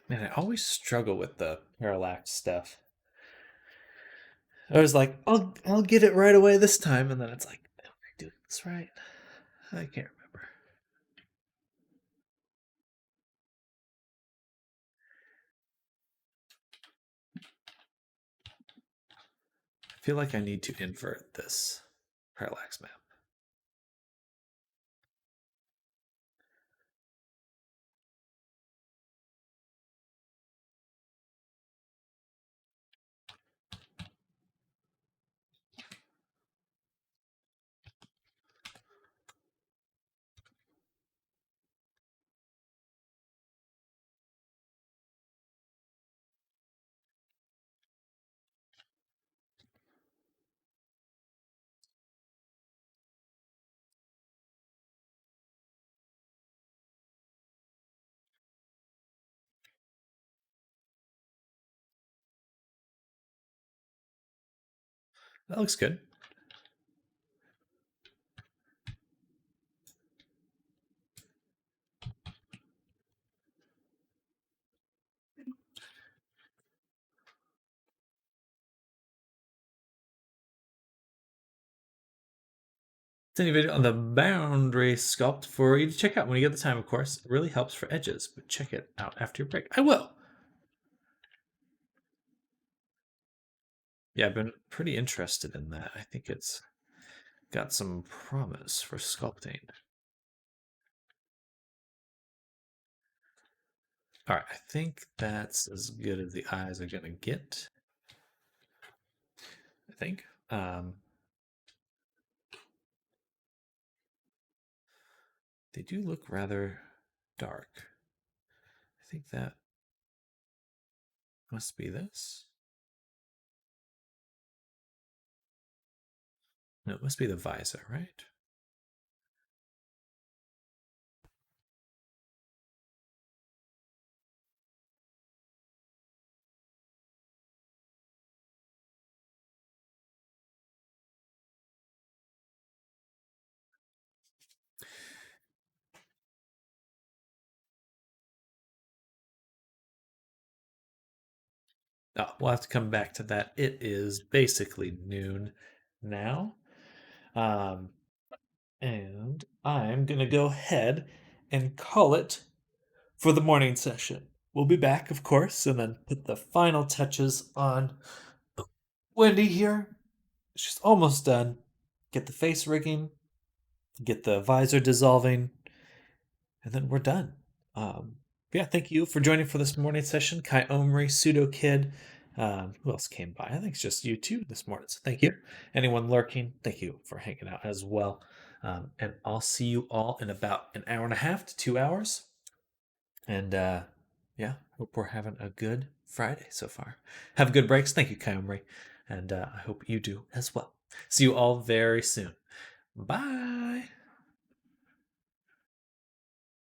Man, I always struggle with the parallax stuff. I was like, I'll get it right away this time, and then it's like, am I doing this right? I can't remember. I feel like I need to invert this parallax map. That looks good. It's any video on the boundary sculpt for you to check out when you get the time, of course. It really helps for edges, but check it out after your break. I will. Yeah, I've been pretty interested in that. I think it's got some promise for sculpting. All right, I think that's as good as the eyes are gonna get. I think. They do look rather dark. I think that must be this. No, it must be the visor, right? Oh, we'll have to come back to that. It is basically noon now. And I'm going to go ahead and call it for the morning session. We'll be back, of course, and then put the final touches on Wendy here. She's almost done. Get the face rigging, get the visor dissolving, and then we're done. Yeah, thank you for joining for this morning session. Kai Omri, Pseudo Kid. Who else came by? I think it's just you two this morning. So thank you. Anyone lurking, thank you for hanging out as well. And I'll see you all in about an hour and a half to 2 hours. And yeah, hope we're having a good Friday so far. Have good breaks. Thank you, Kai Omri. And I hope you do as well. See you all very soon. Bye.